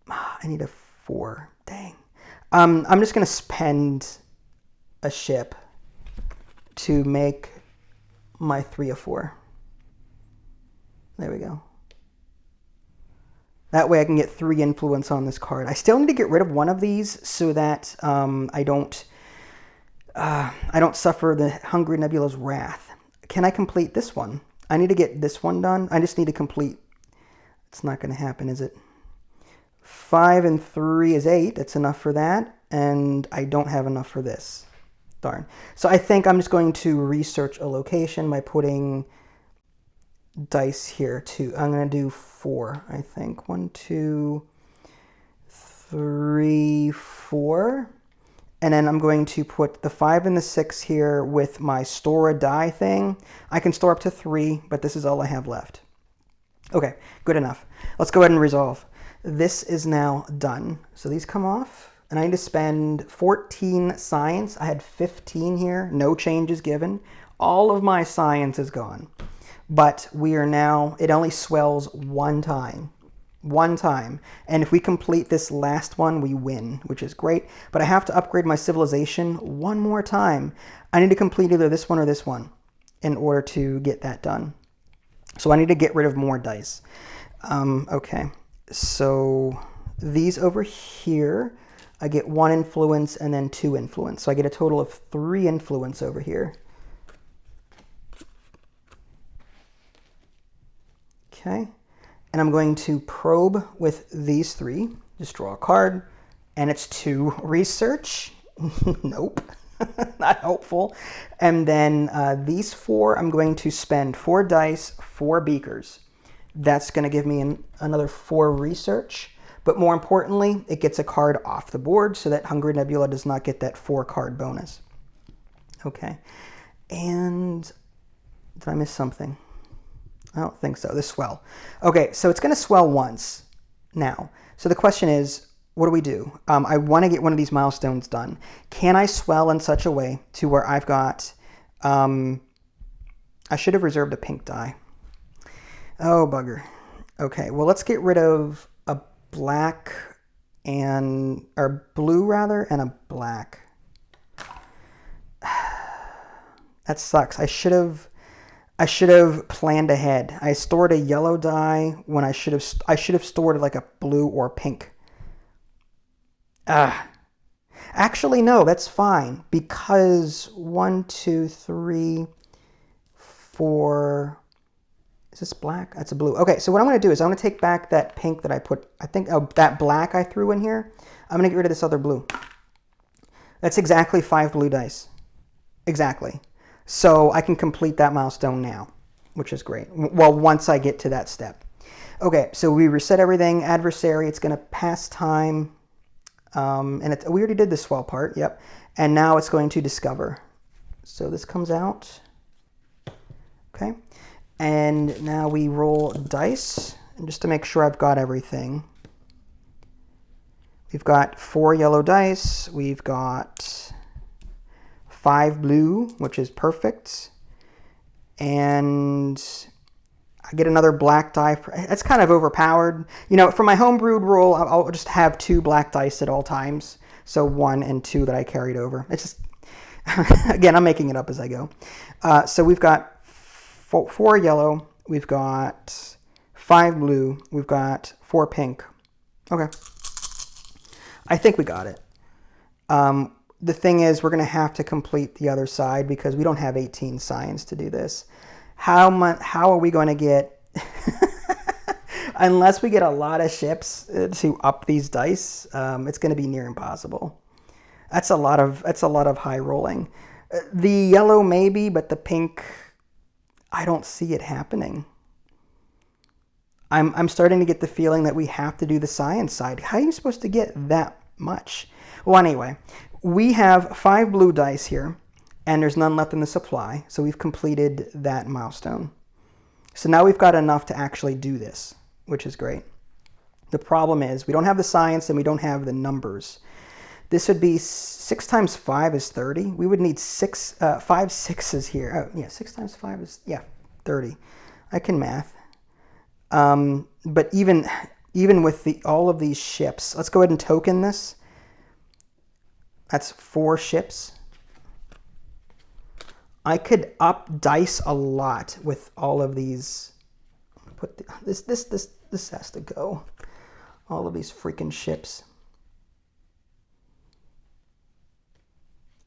I need a 4. Dang. I'm just going to spend a ship to make my 3 of 4. There we go. That way I can get 3 influence on this card. I still need to get rid of one of these so that I don't suffer the Hungry Nebula's wrath. Can I complete this one? I need to get this one done. I just need to complete... It's not going to happen, is it? 5 and 3 is 8. That's enough for that. And I don't have enough for this. Darn. So I think I'm just going to research a location by putting dice here too. I'm going to do 4, I think. 1, 2, 3, 4. And then I'm going to put the 5 and the 6 here with my store a die thing. I can store up to 3, but this is all I have left. Okay, good enough. Let's go ahead and resolve. This is now done. So these come off. And I need to spend 14 science. I had 15 here. No changes given. All of my science is gone. But we are now, it only swells 1 time. 1 time. And if we complete this last one, we win, which is great. But I have to upgrade my civilization 1 more time. I need to complete either this one or this one in order to get that done. So I need to get rid of more dice. Okay, so these over here, I get 1 influence and then 2 influence. So I get a total of 3 influence over here. Okay, and I'm going to probe with these 3. Just draw a card, and it's 2 research. Nope, not helpful. And then these 4, I'm going to spend 4 dice, 4 beakers. That's going to give me another 4 research. But more importantly, it gets a card off the board so that Hungry Nebula does not get that 4 card bonus. Okay, and did I miss something? I don't think so. This swell. Okay, so it's going to swell once now. So the question is, what do we do? I want to get one of these milestones done. Can I swell in such a way to where I've got... I should have reserved a pink die. Oh, bugger. Okay, well, let's get rid of a black and... or blue, rather, and a black. That sucks. I should have planned ahead. I stored a yellow die when I should have stored like a blue or pink. Actually, no, that's fine because 1, 2, 3, 4. Is this black? That's a blue. Okay, so what I'm going to do is I'm going to take back that pink that I put. I think that black I threw in here. I'm going to get rid of this other blue. That's exactly 5 blue dice. Exactly. So I can complete that milestone now, which is great. Well, once I get to that step. Okay, so we reset everything. Adversary, it's going to pass time. And we already did the swell part, yep. And now it's going to discover. So this comes out. Okay. And now we roll dice. And just to make sure I've got everything. We've got 4 yellow dice. We've got 5 blue, which is perfect. And I get another black die. That's kind of overpowered. You know, for my homebrewed roll, I'll just have 2 black dice at all times. So 1 and 2 that I carried over. It's just, again, I'm making it up as I go. So we've got 4 yellow. We've got 5 blue. We've got 4 pink. Okay. I think we got it. The thing is, we're going to have to complete the other side because we don't have 18 science to do this. How are we going to get... Unless we get a lot of ships to up these dice, it's going to be near impossible. That's a lot of high rolling. The yellow maybe, but the pink, I don't see it happening. I'm starting to get the feeling that we have to do the science side. How are you supposed to get that much? Well, anyway, we have 5 blue dice here, and there's none left in the supply, so we've completed that milestone. So now we've got enough to actually do this, which is great. The problem is we don't have the science and we don't have the numbers. This would be 6 times 5 is 30. We would need 5 sixes here. Oh, yeah, 6 times 5 is, 30. I can math. But even with all of these ships, let's go ahead and token this. That's 4 ships. I could up dice a lot with all of these. This has to go. All of these freaking ships.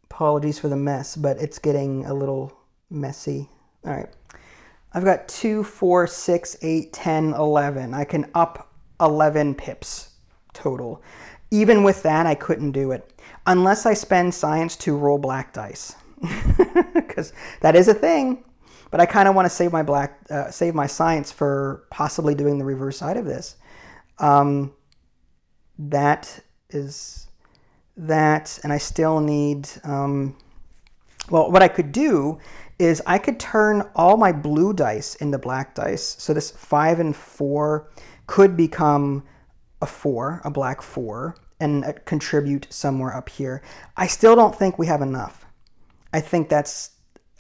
Apologies for the mess, but it's getting a little messy. All right. I've got 2, 4, 6, 8, 10, 11. I can up 11 pips total. Even with that, I couldn't do it. Unless I spend science to roll black dice. Because that is a thing. But I kind of want to save my science for possibly doing the reverse side of this. That is that, and I still need, well, what I could do is I could turn all my blue dice into black dice. So this 5 and 4 could become a 4, a black 4, and contribute somewhere up here. I still don't think we have enough. I think that's,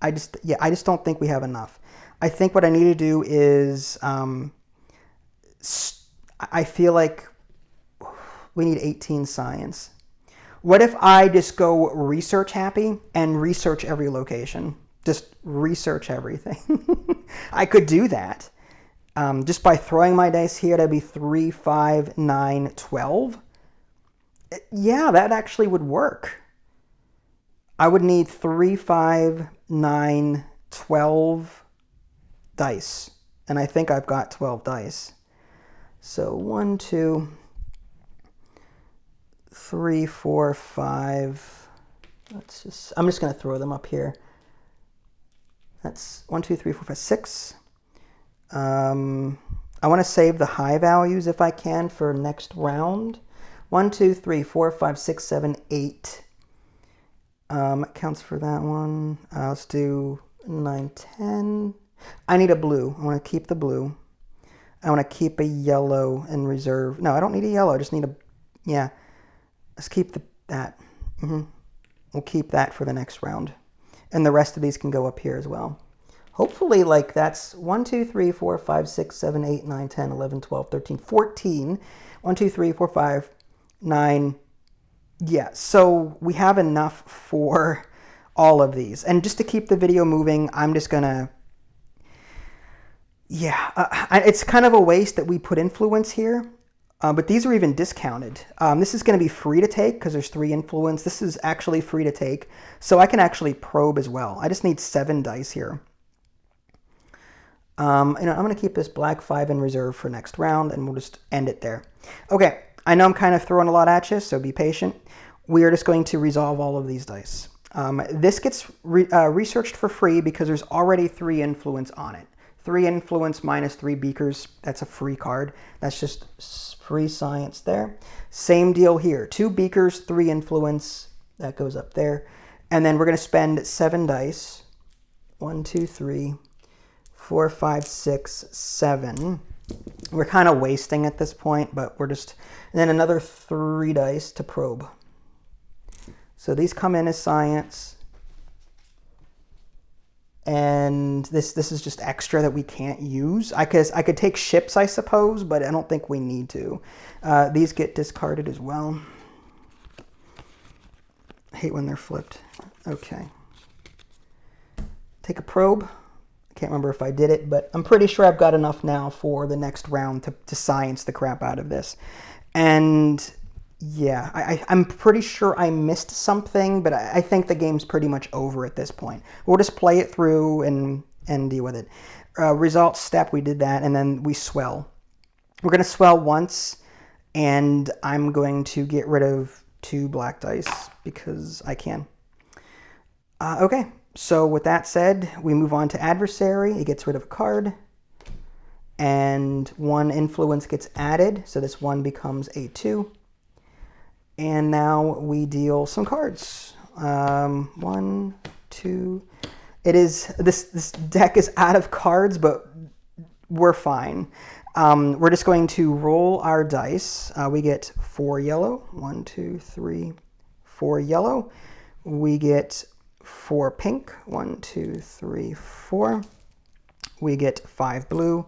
I just don't think we have enough. I think what I need to do is, I feel like we need 18 science. What if I just go research happy and research every location? Just research everything. I could do that. Just by throwing my dice here, that'd be 3, 5, 9, 12. Yeah, that actually would work. I would need 3, 5, 9, 12 dice. And I think I've got 12 dice. So 1, 2, 3, 4, 5. I'm just going to throw them up here. That's 1, 2, 3, 4, 5, 6. I want to save the high values if I can for next round. 1, 2, 3, 4, 5, 6, 7, 8. Counts for that one. Let's do 9, 10. I need a blue. I want to keep the blue. I want to keep a yellow in reserve. No, I don't need a yellow. I just need a, yeah. Let's keep that. We'll keep that for the next round. And the rest of these can go up here as well. Hopefully, like, that's 1, 2, 3, 4, 5, 6, 7, 8, 9, 10, 11, 12, 13, 14. 1, 2, 3, 4, 5, 9. Yeah, so we have enough for all of these. And just to keep the video moving, I'm just going to... Yeah, it's kind of a waste that we put influence here. But these are even discounted. This is going to be free to take because there's 3 influence. This is actually free to take. So I can actually probe as well. I just need 7 dice here. I'm going to keep this black 5 in reserve for next round, and we'll just end it there. Okay, I know I'm kind of throwing a lot at you, so be patient. We are just going to resolve all of these dice. This gets researched for free because there's already 3 influence on it. 3 influence minus 3 beakers. That's a free card. That's just free science there. Same deal here. 2 beakers, 3 influence. That goes up there. And then we're going to spend 7 dice. 1, 2, 3, 4, 5, 6, 7. We're kind of wasting at this point, but we're just... And then another 3 dice to probe. So these come in as science. And this is just extra that we can't use. I could take ships, I suppose, but I don't think we need to. These get discarded as well. I hate when they're flipped. Okay. Take a probe. Can't remember if I did it, but I'm pretty sure I've got enough now for the next round to science the crap out of this. And yeah, I'm pretty sure I missed something, but I think the game's pretty much over at this point. We'll just play it through and deal with it. Results step, we did that, and then we swell. We're going to swell once, and I'm going to get rid of 2 black dice because I can. Okay, so with that said, we move on to adversary. It gets rid of a card, and 1 influence gets added, so this 1 becomes a 2. And now we deal some cards. 1, 2. It is this deck is out of cards, but we're fine. We're just going to roll our dice. We get 4 yellow. 1, 2, 3, 4 yellow. We get 4 pink. 1, 2, 3, 4. We get 5 blue.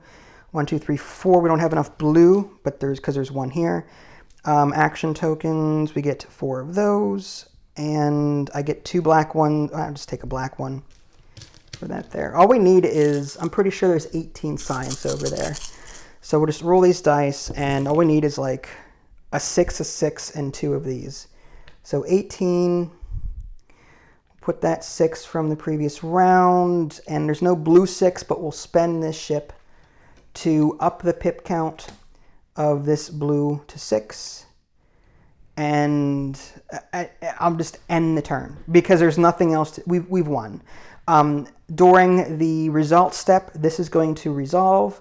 1, 2, 3, 4. We don't have enough blue, but because there's 1 here. Action tokens, we get 4 of those, and I get 2 black ones. I'll just take a black one for that there. All we need is, I'm pretty sure there's 18 science over there. So we'll just roll these dice, and all we need is like a 6, and 2 of these. So 18, put that 6 from the previous round, and there's no blue 6, but we'll spend this ship to up the pip count of this blue to 6, and I'll just end the turn because there's nothing else. We've won. During the result step, this is going to resolve.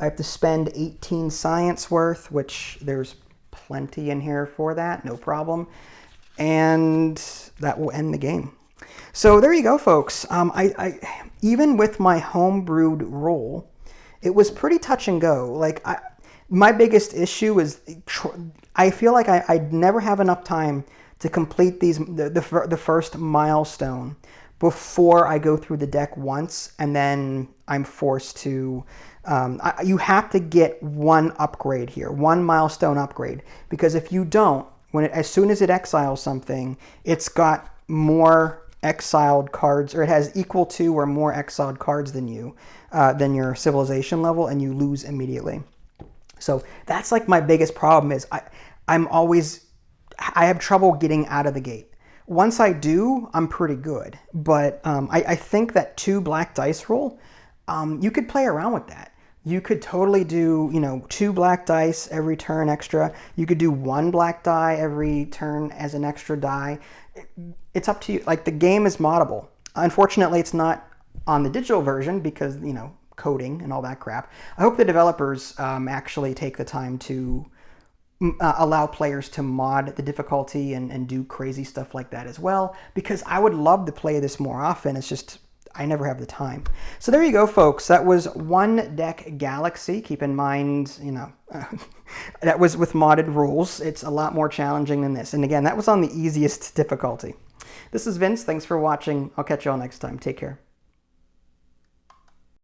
I have to spend 18 science worth, which there's plenty in here for that, no problem, and that will end the game. So there you go, folks. I even with my homebrewed roll, it was pretty touch and go. Like my biggest issue is I feel like I never have enough time to complete the first milestone before I go through the deck once, and then I'm forced to. You have to get 1 upgrade here, 1 milestone upgrade, because if you don't, as soon as it exiles something, it's got more exiled cards, or it has equal to or more exiled cards than than your civilization level, and you lose immediately. So that's like my biggest problem is I have trouble getting out of the gate. Once I do, I'm pretty good. But I think that 2 black dice roll, you could play around with that. You could totally do, 2 black dice every turn extra. You could do 1 black die every turn as an extra die. It's up to you. Like, the game is moddable. Unfortunately, it's not on the digital version because, coding and all that crap. I hope the developers actually take the time to allow players to mod the difficulty and do crazy stuff like that as well, because I would love to play this more often. It's just I never have the time. So there you go, folks. That was One Deck Galaxy. Keep in mind, that was with modded rules. It's a lot more challenging than this. And again, that was on the easiest difficulty. This is Vince. Thanks for watching. I'll catch you all next time. Take care.